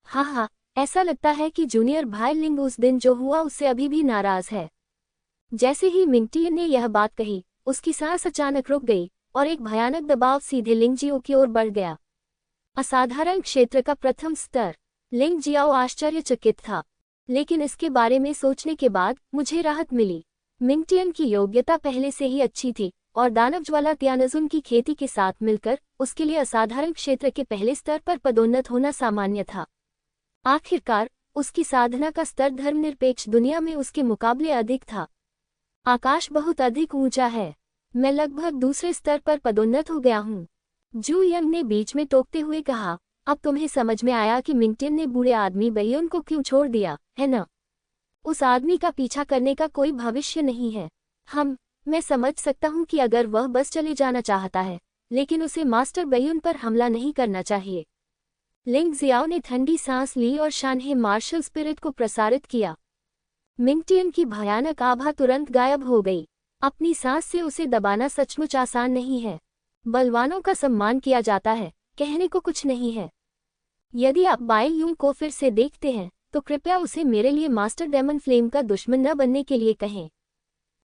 हाँ, ऐसा लगता है कि जूनियर भाई लिंग उस दिन जो हुआ उससे अभी भी नाराज है। जैसे ही मिंगटियन ने यह बात कही, उसकी सांस अचानक रुक गई और एक भयानक दबाव सीधे लिंग जियो की ओर बढ़ गया। असाधारण क्षेत्र का प्रथम स्तर। लिंग जियाओ आश्चर्यचकित था, लेकिन इसके बारे में सोचने के बाद मुझे राहत मिली। मिंगटियन की योग्यता पहले से ही अच्छी थी और दानव ज्वाला त्यानजुन की खेती के साथ मिलकर उसके लिए असाधारण क्षेत्र के पहले स्तर पर पदोन्नत होना सामान्य था। आखिरकार उसकी साधना का स्तर धर्मनिरपेक्ष दुनिया में उसके मुकाबले अधिक था। आकाश बहुत अधिक ऊंचा है। मैं लगभग दूसरे स्तर पर पदोन्नत हो गया हूँ। जू यंग ने बीच में टोकते हुए कहा, अब तुम्हें समझ में आया कि मिंगटियन ने बूढ़े आदमी बैयुन को क्यों छोड़ दिया, है न? उस आदमी का पीछा करने का कोई भविष्य नहीं है। मैं समझ सकता हूँ कि अगर वह बस चले जाना चाहता है, लेकिन उसे मास्टर बैयुन पर हमला नहीं करना चाहिए। लिंग जियाओ ने ठंडी सांस ली और शानहे मार्शल स्पिरिट को प्रसारित किया। मिंगटियन की भयानक आभा तुरंत गायब हो गई। अपनी सांस से उसे दबाना सचमुच आसान नहीं है। बलवानों का सम्मान किया जाता है, कहने को कुछ नहीं है। यदि आप बैयुन को फिर से देखते हैं, तो कृपया उसे मेरे लिए मास्टर डेमन फ्लेम का दुश्मन न बनने के लिए कहें।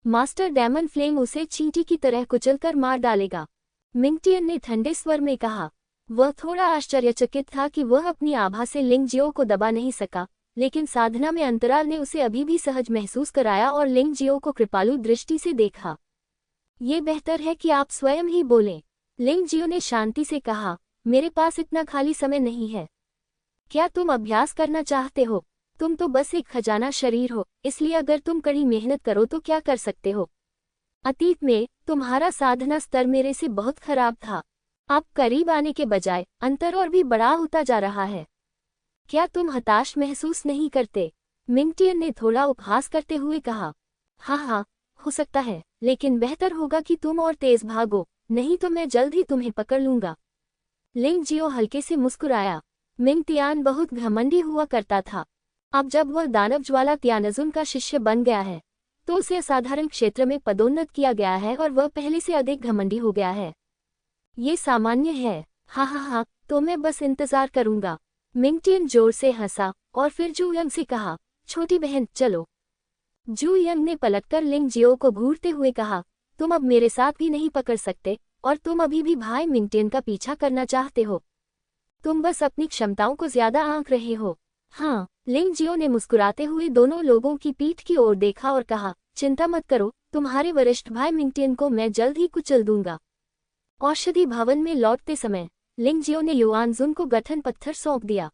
मास्टर डेमन फ्लेम उसे चींटी की तरह कुचलकर मार डालेगा। मिंगटियन ने ठंडे स्वर में कहा। वह थोड़ा आश्चर्यचकित था कि वह अपनी आभा से लिंग जियो को दबा नहीं सका, लेकिन साधना में अंतराल ने उसे अभी भी सहज महसूस कराया और लिंग जियो को कृपालु दृष्टि से देखा। ये बेहतर है कि आप स्वयं ही बोलें। लिंग जियो ने शांति से कहा, मेरे पास इतना खाली समय नहीं है। क्या तुम अभ्यास करना चाहते हो? तुम तो बस एक खजाना शरीर हो, इसलिए अगर तुम कड़ी मेहनत करो तो क्या कर सकते हो? अतीत में तुम्हारा साधना स्तर मेरे से बहुत खराब था। अब करीब आने के बजाय अंतर और भी बड़ा होता जा रहा है। क्या तुम हताश महसूस नहीं करते? मिंगटियन ने थोड़ा उपहास करते हुए कहा। हाँ, हो सकता है, लेकिन बेहतर होगा कि तुम और तेज भागो, नहीं तो मैं जल्द ही तुम्हें पकड़ लूंगा। लिंग जियो हल्के से मुस्कुराया। मिंगटियान बहुत घमंडी हुआ करता था। अब जब वह दानव ज्वाला त्यानजुन का शिष्य बन गया है, तो उसे असाधारण क्षेत्र में पदोन्नत किया गया है और वह पहले से अधिक घमंडी हो गया है। ये सामान्य है। हाँ, तो मैं बस इंतजार करूंगा। मिंगटियन जोर से हंसा और फिर जू यंग से कहा, छोटी बहन चलो। जू यंग ने पलटकर लिंग जियो को घूरते हुए कहा, तुम अब मेरे साथ भी नहीं पकड़ सकते और तुम अभी भी भाई मिंगटियन का पीछा करना चाहते हो। तुम बस अपनी क्षमताओं को ज्यादा आंक रहे हो। हाँ, लिंग जियो ने मुस्कुराते हुए दोनों लोगों की पीठ की ओर देखा और कहा, चिंता मत करो, तुम्हारे वरिष्ठ भाई मिंगटियन को मैं जल्द ही कुचल दूंगा। औषधि भवन में लौटते समय लिंग जियो ने युआन जुन को गठन पत्थर सौंप दिया।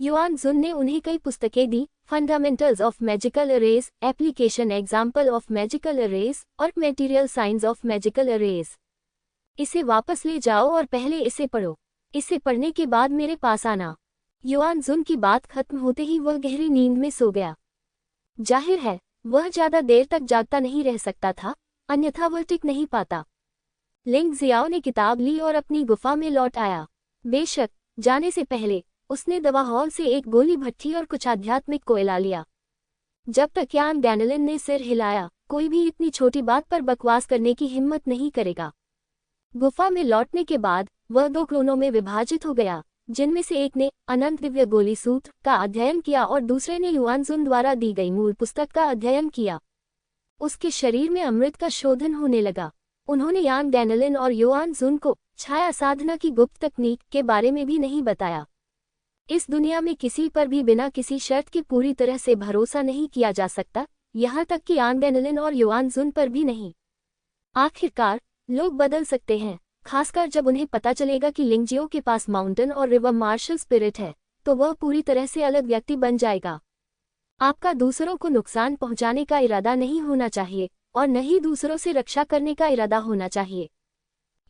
युआन जुन ने उन्हें कई पुस्तकें दी, fundamentals of magical arrays, application example of magical arrays और material science of magical arrays. इसे वापस ले जाओ और पहले इसे पढ़ो। इसे पढ़ने के बाद मेरे पास आना। युआन जुन की बात खत्म होते ही वह गहरी नींद में सो गया। जाहिर है वह ज्यादा देर तक जागता नहीं रह सकता था, अन्यथा वह टिक नहीं पाता। लिंग जियाओ ने किताब ली और अपनी गुफा में लौट आया। बेशक जाने से पहले उसने दवा हॉल से एक गोली भट्ठी और कुछ आध्यात्मिक कोयला लिया। जब तक यान डैनिलन ने सिर हिलाया, कोई भी इतनी छोटी बात पर बकवास करने की हिम्मत नहीं करेगा। गुफा में लौटने के बाद वह 2 क्लोनों में विभाजित हो गया, जिनमें से एक ने अनंत दिव्य गोली सूत्र का अध्ययन किया और दूसरे ने युआन जुन द्वारा दी गई मूल पुस्तक का अध्ययन किया। उसके शरीर में अमृत का शोधन होने लगा। उन्होंने यान डैनिलन और युआन जुन को छाया साधना की गुप्त तकनीक के बारे में भी नहीं बताया। इस दुनिया में किसी पर भी बिना किसी शर्त के पूरी तरह से भरोसा नहीं किया जा सकता, यहाँ तक कि यान डैनिलन और युआन जुन पर भी नहीं। आखिरकार लोग बदल सकते हैं, खासकर जब उन्हें पता चलेगा कि लिंग जियो के पास माउंटेन और रिवर मार्शल स्पिरिट है, तो वह पूरी तरह से अलग व्यक्ति बन जाएगा। आपका दूसरों को नुकसान पहुंचाने का इरादा नहीं होना चाहिए और न ही दूसरों से रक्षा करने का इरादा होना चाहिए।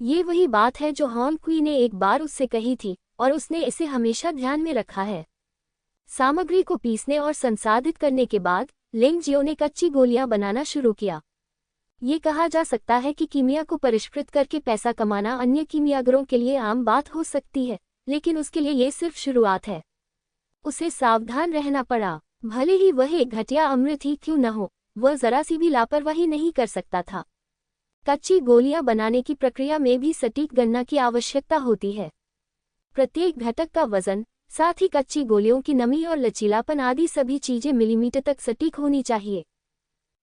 ये वही बात है जो हॉर्न क्वी ने एक बार उससे कही थी और उसने इसे हमेशा ध्यान में रखा है। सामग्री को पीसने और संसाधित करने के बाद लिंग जियो ने कच्ची गोलियां बनाना शुरू किया। ये कहा जा सकता है कि कीमिया को परिष्कृत करके पैसा कमाना अन्य कीमियागरों के लिए आम बात हो सकती है, लेकिन उसके लिए ये सिर्फ शुरुआत है। उसे सावधान रहना पड़ा। भले ही वह एक घटिया अमृत ही क्यों न हो, वह जरा सी भी लापरवाही नहीं कर सकता था। कच्ची गोलियां बनाने की प्रक्रिया में भी सटीक गणना की आवश्यकता होती है। प्रत्येक घटक का वजन, साथ ही कच्ची गोलियों की नमी और लचीलापन आदि सभी चीजें मिलीमीटर तक सटीक होनी चाहिए।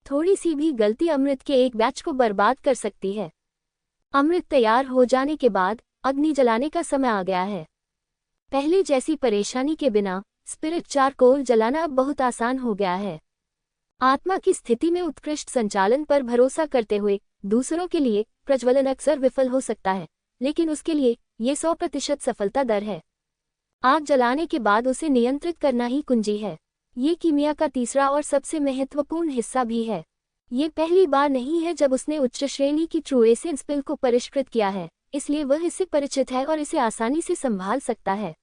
थोड़ी सी भी गलती अमृत के एक बैच को बर्बाद कर सकती है। अमृत तैयार हो जाने के बाद अग्नि जलाने का समय आ गया है। पहले जैसी परेशानी के बिना स्पिरिट चारकोल जलाना अब बहुत आसान हो गया है। आत्मा की स्थिति में उत्कृष्ट संचालन पर भरोसा करते हुए दूसरों के लिए प्रज्वलन अक्सर विफल हो सकता है, लेकिन उसके लिए ये 100% सफलता दर है। आग जलाने के बाद उसे नियंत्रित करना ही कुंजी है। ये कीमिया का तीसरा और सबसे महत्वपूर्ण हिस्सा भी है। ये पहली बार नहीं है जब उसने उच्च श्रेणी की ट्रू एसेंस पिल को परिष्कृत किया है, इसलिए वह इससे परिचित है और इसे आसानी से संभाल सकता है।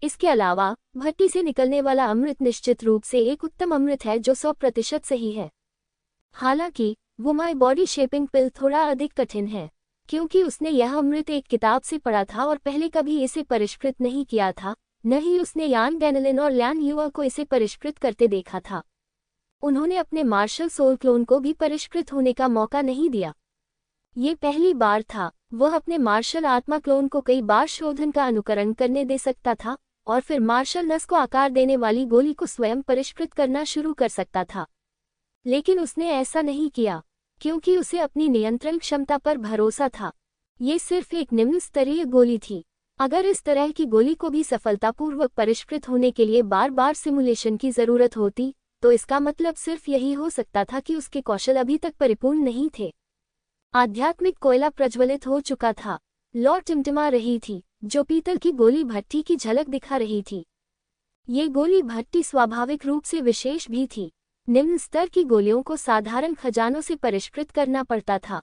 इसके अलावा भट्टी से निकलने वाला अमृत निश्चित रूप से एक उत्तम अमृत है जो 100% सही है। हालांकि वो माई बॉडी शेपिंग पिल थोड़ा अधिक कठिन है, क्योंकि उसने यह अमृत एक किताब से पढ़ा था और पहले कभी इसे परिष्कृत नहीं किया था, न ही उसने यान डैनिलन और लैन युआ को इसे परिष्कृत करते देखा था। उन्होंने अपने मार्शल सोल क्लोन को भी परिष्कृत होने का मौका नहीं दिया। ये पहली बार था। वह अपने मार्शल आत्मा क्लोन को कई बार शोधन का अनुकरण करने दे सकता था और फिर मार्शल नस को आकार देने वाली गोली को स्वयं परिष्कृत करना शुरू कर सकता था, लेकिन उसने ऐसा नहीं किया क्योंकि उसे अपनी नियंत्रण क्षमता पर भरोसा था। ये सिर्फ एक निम्न स्तरीय गोली थी। अगर इस तरह की गोली को भी सफलतापूर्वक परिष्कृत होने के लिए बार बार सिमुलेशन की जरूरत होती, तो इसका मतलब सिर्फ यही हो सकता था कि उसके कौशल अभी तक परिपूर्ण नहीं थे। आध्यात्मिक कोयला प्रज्वलित हो चुका था। लौ टिमटिमा रही थी, जो पीतल की गोली भट्टी की झलक दिखा रही थी। ये गोली भट्टी स्वाभाविक रूप से विशेष भी थी। निम्न स्तर की गोलियों को साधारण खजानों से परिष्कृत करना पड़ता था।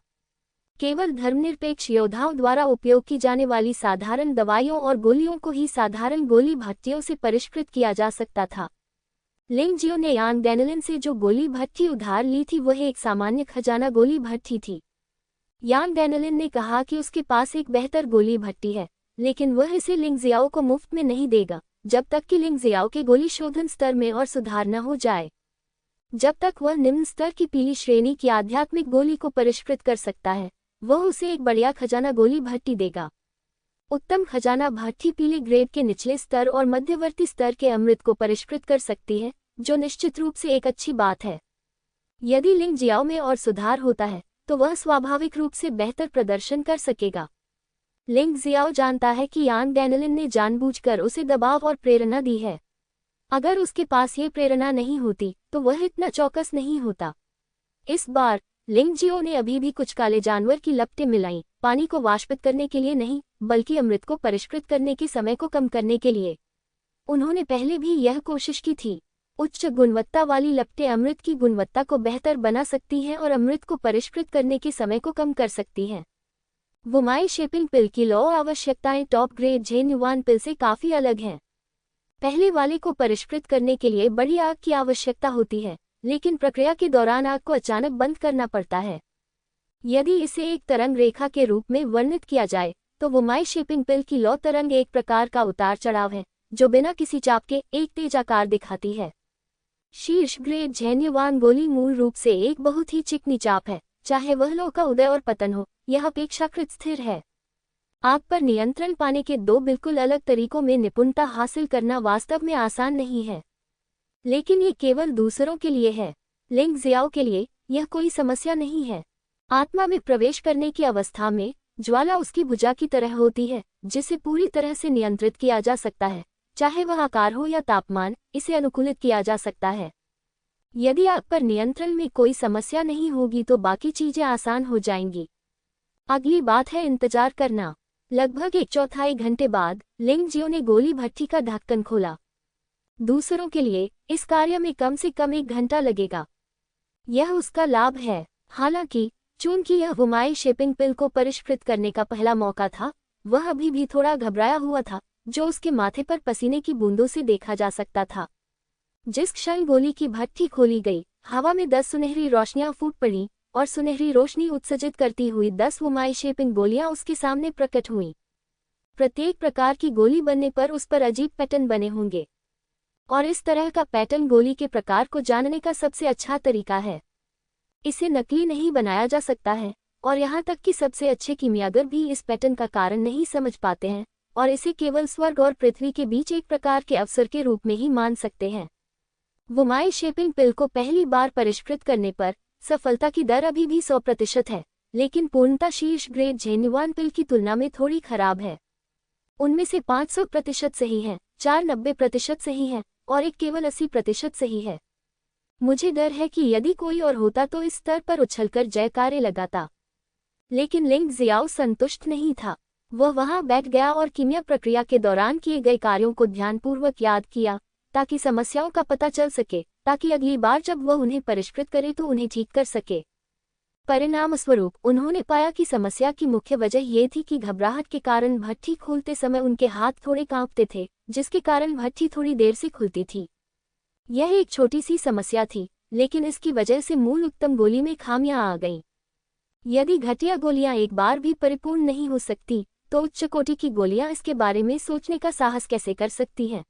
केवल धर्मनिरपेक्ष योद्धाओं द्वारा उपयोग की जाने वाली साधारण दवाइयों और गोलियों को ही साधारण गोली भट्टियों से परिष्कृत किया जा सकता था। लिंग जियो ने यान डैनिलन से जो गोली भट्टी उधार ली थी वह एक सामान्य खजाना गोली भट्टी थी। यान डैनिलन ने कहा कि उसके पास एक बेहतर गोली भट्टी है, लेकिन वह इसे लिंग जियाओ को मुफ्त में नहीं देगा जब तक कि लिंग जियाओ के गोली शोधन स्तर में और सुधार न हो जाए। जब तक वह निम्न स्तर की पीली श्रेणी की आध्यात्मिक गोली को परिष्कृत कर सकता है, वह उसे एक बढ़िया खजाना गोली भट्टी देगा। उत्तम खजाना भट्टी पीले ग्रेड के निचले स्तर और मध्यवर्ती स्तर के अमृत को परिष्कृत कर सकती है, जो निश्चित रूप से एक अच्छी बात है। यदि लिंग जियाओ में और सुधार होता है तो वह स्वाभाविक रूप से बेहतर प्रदर्शन कर सकेगा। लिंग जियाओ जानता है कि यान डैनिलन ने जानबूझकर उसे दबाव और प्रेरणा दी है। अगर उसके पास ये प्रेरणा नहीं होती तो वह इतना चौकस नहीं होता। इस बार लिंग जियो ने अभी भी कुछ काले जानवर की लपटें मिलाई, पानी को वाष्पित करने के लिए नहीं, बल्कि अमृत को परिष्कृत करने के समय को कम करने के लिए। उन्होंने पहले भी यह कोशिश की थी। उच्च गुणवत्ता वाली लपटें अमृत की गुणवत्ता को बेहतर बना सकती हैं और अमृत को परिष्कृत करने के समय को कम कर सकती हैं। वुमाई शेपिंग पिल की लौ आवश्यकताएं टॉप ग्रेड जेन्युइन पिल से काफ़ी अलग हैं। पहले वाले को परिष्कृत करने के लिए बड़ी आग की आवश्यकता होती है, लेकिन प्रक्रिया के दौरान आग को अचानक बंद करना पड़ता है। यदि इसे एक तरंग रेखा के रूप में वर्णित किया जाए तो वुमाई शेपिंग पिल की लौ तरंग एक प्रकार का उतार चढ़ाव है, जो बिना किसी चाप के एक तेज आकार दिखाती है। शीर्ष ग्रेड जेन्युइन गोली मूल रूप से एक बहुत ही चिकनी चाप है, चाहे वह लौ का उदय और पतन हो, यह अपेक्षाकृत स्थिर है। आग पर नियंत्रण पाने के दो बिल्कुल अलग तरीकों में निपुणता हासिल करना वास्तव में आसान नहीं है, लेकिन ये केवल दूसरों के लिए है। लिंग जियाओ के लिए यह कोई समस्या नहीं है। आत्मा में प्रवेश करने की अवस्था में ज्वाला उसकी भुजा की तरह होती है, जिसे पूरी तरह से नियंत्रित किया जा सकता है, चाहे वह आकार हो या तापमान, इसे अनुकूलित किया जा सकता है। यदि आग पर नियंत्रण में कोई समस्या नहीं होगी तो बाकी चीजें आसान हो जाएंगी। अगली बात है इंतजार करना। लगभग 1/4 घंटे बाद लिंग जियो ने गोली भट्टी का ढक्कन खोला। दूसरों के लिए इस कार्य में कम से कम 1 घंटा लगेगा। यह उसका लाभ है। हालांकि चूंकि यह वुमाई शेपिंग पिल को परिष्कृत करने का पहला मौका था, वह अभी भी थोड़ा घबराया हुआ था, जो उसके माथे पर पसीने की बूंदों से देखा जा सकता था। जिस क्षण गोली की भट्टी खोली गई, हवा में 10 सुनहरी रोशनियां फूट पड़ी और सुनहरी रोशनी उत्सर्जित करती हुई 10 वुमाई शेपिंग गोलियां उसके सामने प्रकट हुईं। प्रत्येक प्रकार की गोली बनने पर उस पर अजीब पैटर्न बने होंगे, और इस तरह का पैटर्न गोली के प्रकार को जानने का सबसे अच्छा तरीका है। इसे नकली नहीं बनाया जा सकता है, और यहाँ तक कि सबसे अच्छे कीमियागर भी इस पैटर्न का कारण नहीं समझ पाते हैं और इसे केवल स्वर्ग और पृथ्वी के बीच एक प्रकार के अवसर के रूप में ही मान सकते हैं। वुमाई शेपिंग पिल को पहली बार परिष्कृत करने पर सफलता की दर अभी भी 100% है, लेकिन पूर्णता शीर्ष ग्रेड जेन्युइन पिल की तुलना में थोड़ी खराब है। उनमें से 500% सही है, 4 90% सही है और एक केवल 80% सही है। मुझे डर है कि यदि कोई और होता तो इस स्तर पर उछलकर जयकारे लगाता, लेकिन लिंग जियाओ संतुष्ट नहीं था। वह वहां बैठ गया और कीमिया प्रक्रिया के दौरान किए गए कार्यों को ध्यानपूर्वक याद किया, ताकि समस्याओं का पता चल सके, ताकि अगली बार जब वह उन्हें परिष्कृत करे तो उन्हें ठीक कर सके। परिणामस्वरूप उन्होंने पाया कि समस्या की मुख्य वजह ये थी कि घबराहट के कारण भट्टी खोलते समय उनके हाथ थोड़े कांपते थे, जिसके कारण भट्टी थोड़ी देर से खुलती थी। यह एक छोटी सी समस्या थी, लेकिन इसकी वजह से मूल उत्तम गोली में खामियां आ गईं। यदि घटिया गोलियां एक बार भी परिपूर्ण नहीं हो सकती, तो उच्च कोटि की गोलियां इसके बारे में सोचने का साहस कैसे कर सकती हैं?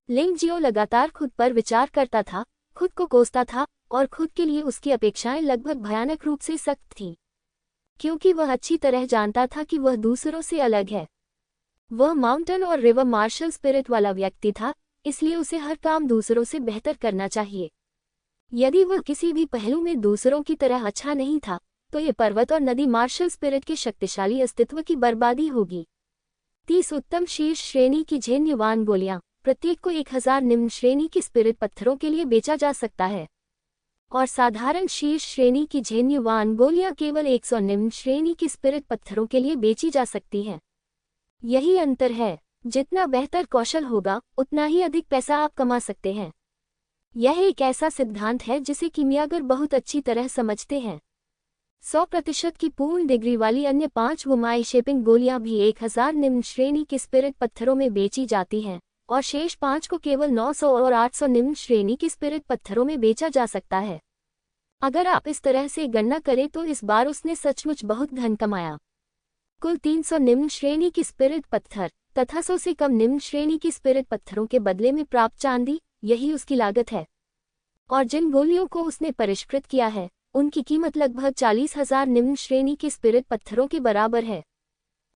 लिंग जियो लगातार खुद पर विचार करता था, खुद को कोसता था, और खुद के लिए उसकी अपेक्षाएं लगभग भयानक रूप से सख्त थीं, क्योंकि वह अच्छी तरह जानता था कि वह दूसरों से अलग है। वह माउंटेन और रिवर मार्शल स्पिरिट वाला व्यक्ति था, इसलिए उसे हर काम दूसरों से बेहतर करना चाहिए। यदि वह किसी भी पहलू में दूसरों की तरह अच्छा नहीं था, तो ये पर्वत और नदी मार्शल स्पिरिट के शक्तिशाली अस्तित्व की बर्बादी होगी। 30 उत्तम शीर्ष श्रेणी की जेन्युइन गोलियां, प्रत्येक को 1000 निम्न श्रेणी की स्पिरिट पत्थरों के लिए बेचा जा सकता है, और साधारण शीर्ष श्रेणी की जेन्युइन गोलियां केवल 100 निम्न श्रेणी की स्पिरिट पत्थरों के लिए बेची जा सकती हैं। यही अंतर है। जितना बेहतर कौशल होगा, उतना ही अधिक पैसा आप कमा सकते हैं। यह एक ऐसा सिद्धांत है जिसे कीमियागर बहुत अच्छी तरह समझते हैं। 100% की पूर्ण डिग्री वाली अन्य 5 वुमाई शेपिंग गोलियां भी 1000 निम्न श्रेणी के स्पिरिट पत्थरों में बेची जाती हैं, और शेष 5 को केवल 900 और 800 निम्न श्रेणी के स्पिरिट पत्थरों में बेचा जा सकता है। अगर आप इस तरह से गणना करें तो इस बार उसने सचमुच बहुत धन कमाया। कुल 300 निम्न श्रेणी की स्पिरिट पत्थर तथा 100 से कम निम्न श्रेणी की स्पिरिट पत्थरों के बदले में प्राप्त चांदी, यही उसकी लागत है। और जिन गोलियों को उसने परिष्कृत किया है, उनकी कीमत लगभग 40,000 निम्न श्रेणी के स्पिरिट पत्थरों के बराबर है।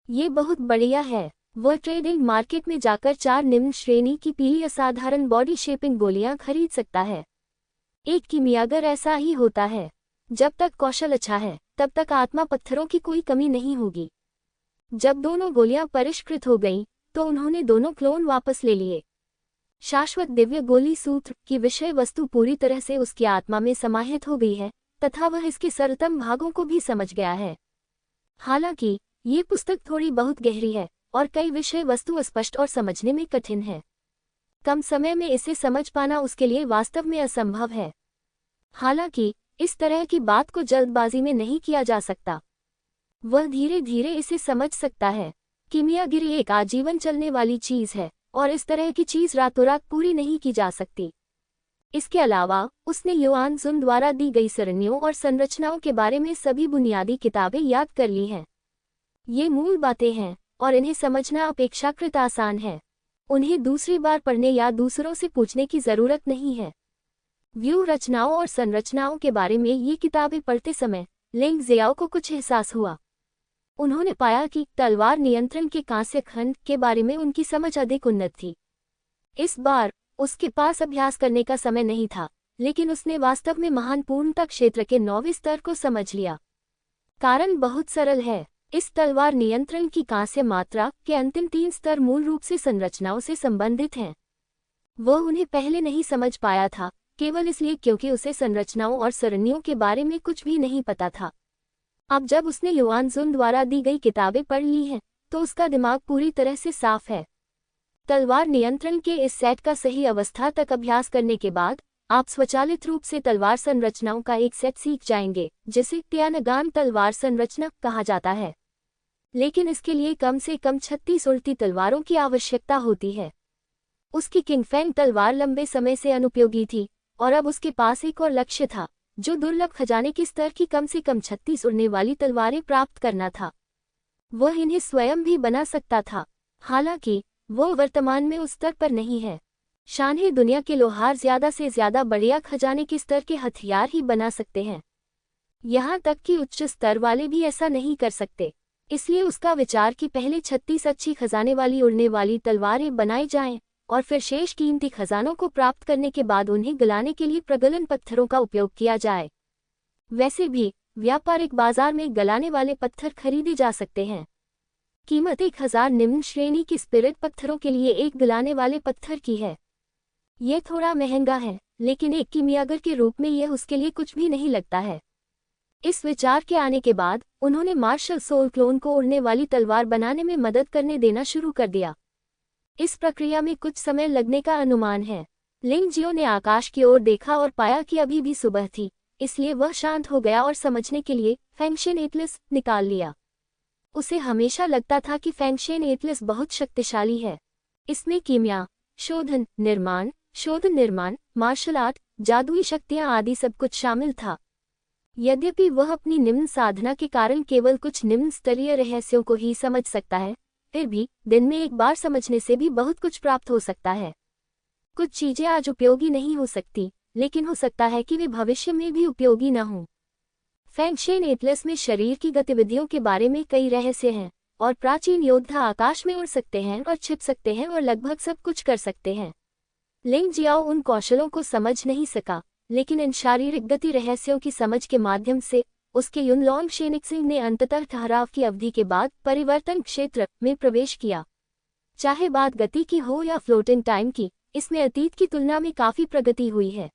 ये बहुत बढ़िया है। वह ट्रेडिंग मार्केट में जाकर 4 निम्न श्रेणी की पीली असाधारण बॉडी शेपिंग गोलियां खरीद सकता है। एक कीमियागर ऐसा ही होता है। जब तक कौशल अच्छा है, तब तक आत्मा पत्थरों की कोई कमी नहीं होगी। जब दोनों गोलियां परिष्कृत हो गईं, तो उन्होंने दोनों क्लोन वापस ले लिए। शाश्वत दिव्य गोली सूत्र की विषय वस्तु पूरी तरह से उसकी आत्मा में समाहित हो गई है, तथा वह इसके सरलतम भागों को भी समझ गया है। हालांकि ये पुस्तक थोड़ी बहुत गहरी है और कई विषय वस्तु स्पष्ट और समझने में कठिन है। कम समय में इसे समझ पाना उसके लिए वास्तव में असंभव है। हालांकि इस तरह की बात को जल्दबाजी में नहीं किया जा सकता। वह धीरे धीरे इसे समझ सकता है। कीमियागिरी एक आजीवन चलने वाली चीज है और इस तरह की चीज रातों रात पूरी नहीं की जा सकती। इसके अलावा उसने युआन सुन द्वारा दी गई सरणियों और संरचनाओं के बारे में सभी बुनियादी किताबें याद कर ली हैं। ये मूल बातें हैं और इन्हें समझना अपेक्षाकृत आसान है। उन्हें दूसरी बार पढ़ने या दूसरों से पूछने की जरूरत नहीं है। व्यू रचनाओं और संरचनाओं के बारे में ये किताबें पढ़ते समय लेंग जियाओ को कुछ एहसास हुआ। उन्होंने पाया कि तलवार नियंत्रण के कांस्य खंड के बारे में उनकी समझ अधिक उन्नत थी। इस बार उसके पास अभ्यास करने का समय नहीं था, लेकिन उसने वास्तव में महान पूर्णता क्षेत्र के 9वें स्तर को समझ लिया। कारण बहुत सरल है। इस तलवार नियंत्रण की कांस्य मात्रा के अंतिम 3 स्तर मूल रूप से संरचनाओं से संबंधित हैं। वह उन्हें पहले नहीं समझ पाया था, केवल इसलिए क्योंकि उसे संरचनाओं और सरणियों के बारे में कुछ भी नहीं पता था। अब जब उसने युआन सुन द्वारा दी गई किताबें पढ़ ली हैं, तो उसका दिमाग पूरी तरह से साफ है। तलवार नियंत्रण के इस सेट का सही अवस्था तक अभ्यास करने के बाद आप स्वचालित रूप से तलवार संरचनाओं का एक सेट सीख जाएंगे, जिसे त्यानगान तलवार संरचना कहा जाता है। लेकिन इसके लिए कम से कम 36 उल्टी तलवारों की आवश्यकता होती है। उसकी किंगफेंग तलवार लंबे समय से अनुपयोगी थी और अब उसके पास एक और लक्ष्य था, जो दुर्लभ खजाने के स्तर की कम से कम 36 उड़ने वाली तलवारें प्राप्त करना था। वह इन्हें स्वयं भी बना सकता था। हालांकि वो वर्तमान में उस स्तर पर नहीं है। शानहे दुनिया के लोहार ज्यादा से ज्यादा बढ़िया खजाने के स्तर के हथियार ही बना सकते हैं। यहाँ तक कि उच्च स्तर वाले भी ऐसा नहीं कर सकते। इसलिए उसका विचार कि पहले 36 अच्छी खजाने वाली उड़ने वाली तलवारें बनाई जाएं और फिर शेष कीमती खजानों को प्राप्त करने के बाद उन्हें गलाने के लिए प्रगलन पत्थरों का उपयोग किया जाए। वैसे भी व्यापारिक बाजार में गलाने वाले पत्थर खरीदे जा सकते हैं। कीमत 1000 निम्न श्रेणी की स्पिरिट पत्थरों के लिए एक गलाने वाले पत्थर की है। ये थोड़ा महंगा है, लेकिन एक कीमियागर के रूप में यह उसके लिए कुछ भी नहीं लगता है। इस विचार के आने के बाद उन्होंने मार्शल सोल क्लोन को उड़ने वाली तलवार बनाने में मदद करने देना शुरू कर दिया। इस प्रक्रिया में कुछ समय लगने का अनुमान है। लिंग जियो ने आकाश की ओर देखा और पाया कि अभी भी सुबह थी, इसलिए वह शांत हो गया और समझने के लिए फैंगशेन एटलस निकाल लिया। उसे हमेशा लगता था कि फैंगशेन एटलस बहुत शक्तिशाली है। इसमें कीमिया, शोधन निर्माण, मार्शल आर्ट, जादुई शक्तियां आदि सब कुछ शामिल था। यद्यपि वह अपनी निम्न साधना के कारण केवल कुछ निम्न स्तरीय रहस्यों को ही समझ सकता है, फिर भी दिन में एक बार समझने से भी बहुत कुछ प्राप्त हो सकता है। कुछ चीजें आज उपयोगी नहीं हो सकती, लेकिन हो सकता है कि वे भविष्य में भी उपयोगी न हों। फैंगशेन एटलस में शरीर की गतिविधियों के बारे में कई रहस्य हैं और प्राचीन योद्धा आकाश में उड़ सकते हैं और छिप सकते हैं और लगभग सब कुछ कर सकते हैं। लिंग जियाओ उन कौशलों को समझ नहीं सका, लेकिन इन शारीरिक गति रहस्यों की समझ के माध्यम से उसके युनलॉन्ग शेनिक्सिंग ने अंततः ठहराव की अवधि के बाद परिवर्तन क्षेत्र में प्रवेश किया। चाहे बात गति की हो या फ्लोटिंग टाइम की, इसमें अतीत की तुलना में काफी प्रगति हुई है।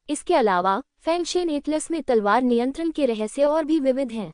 इसके अलावा फैंगशेन एटलस में तलवार नियंत्रण के रहस्य और भी विविध हैं।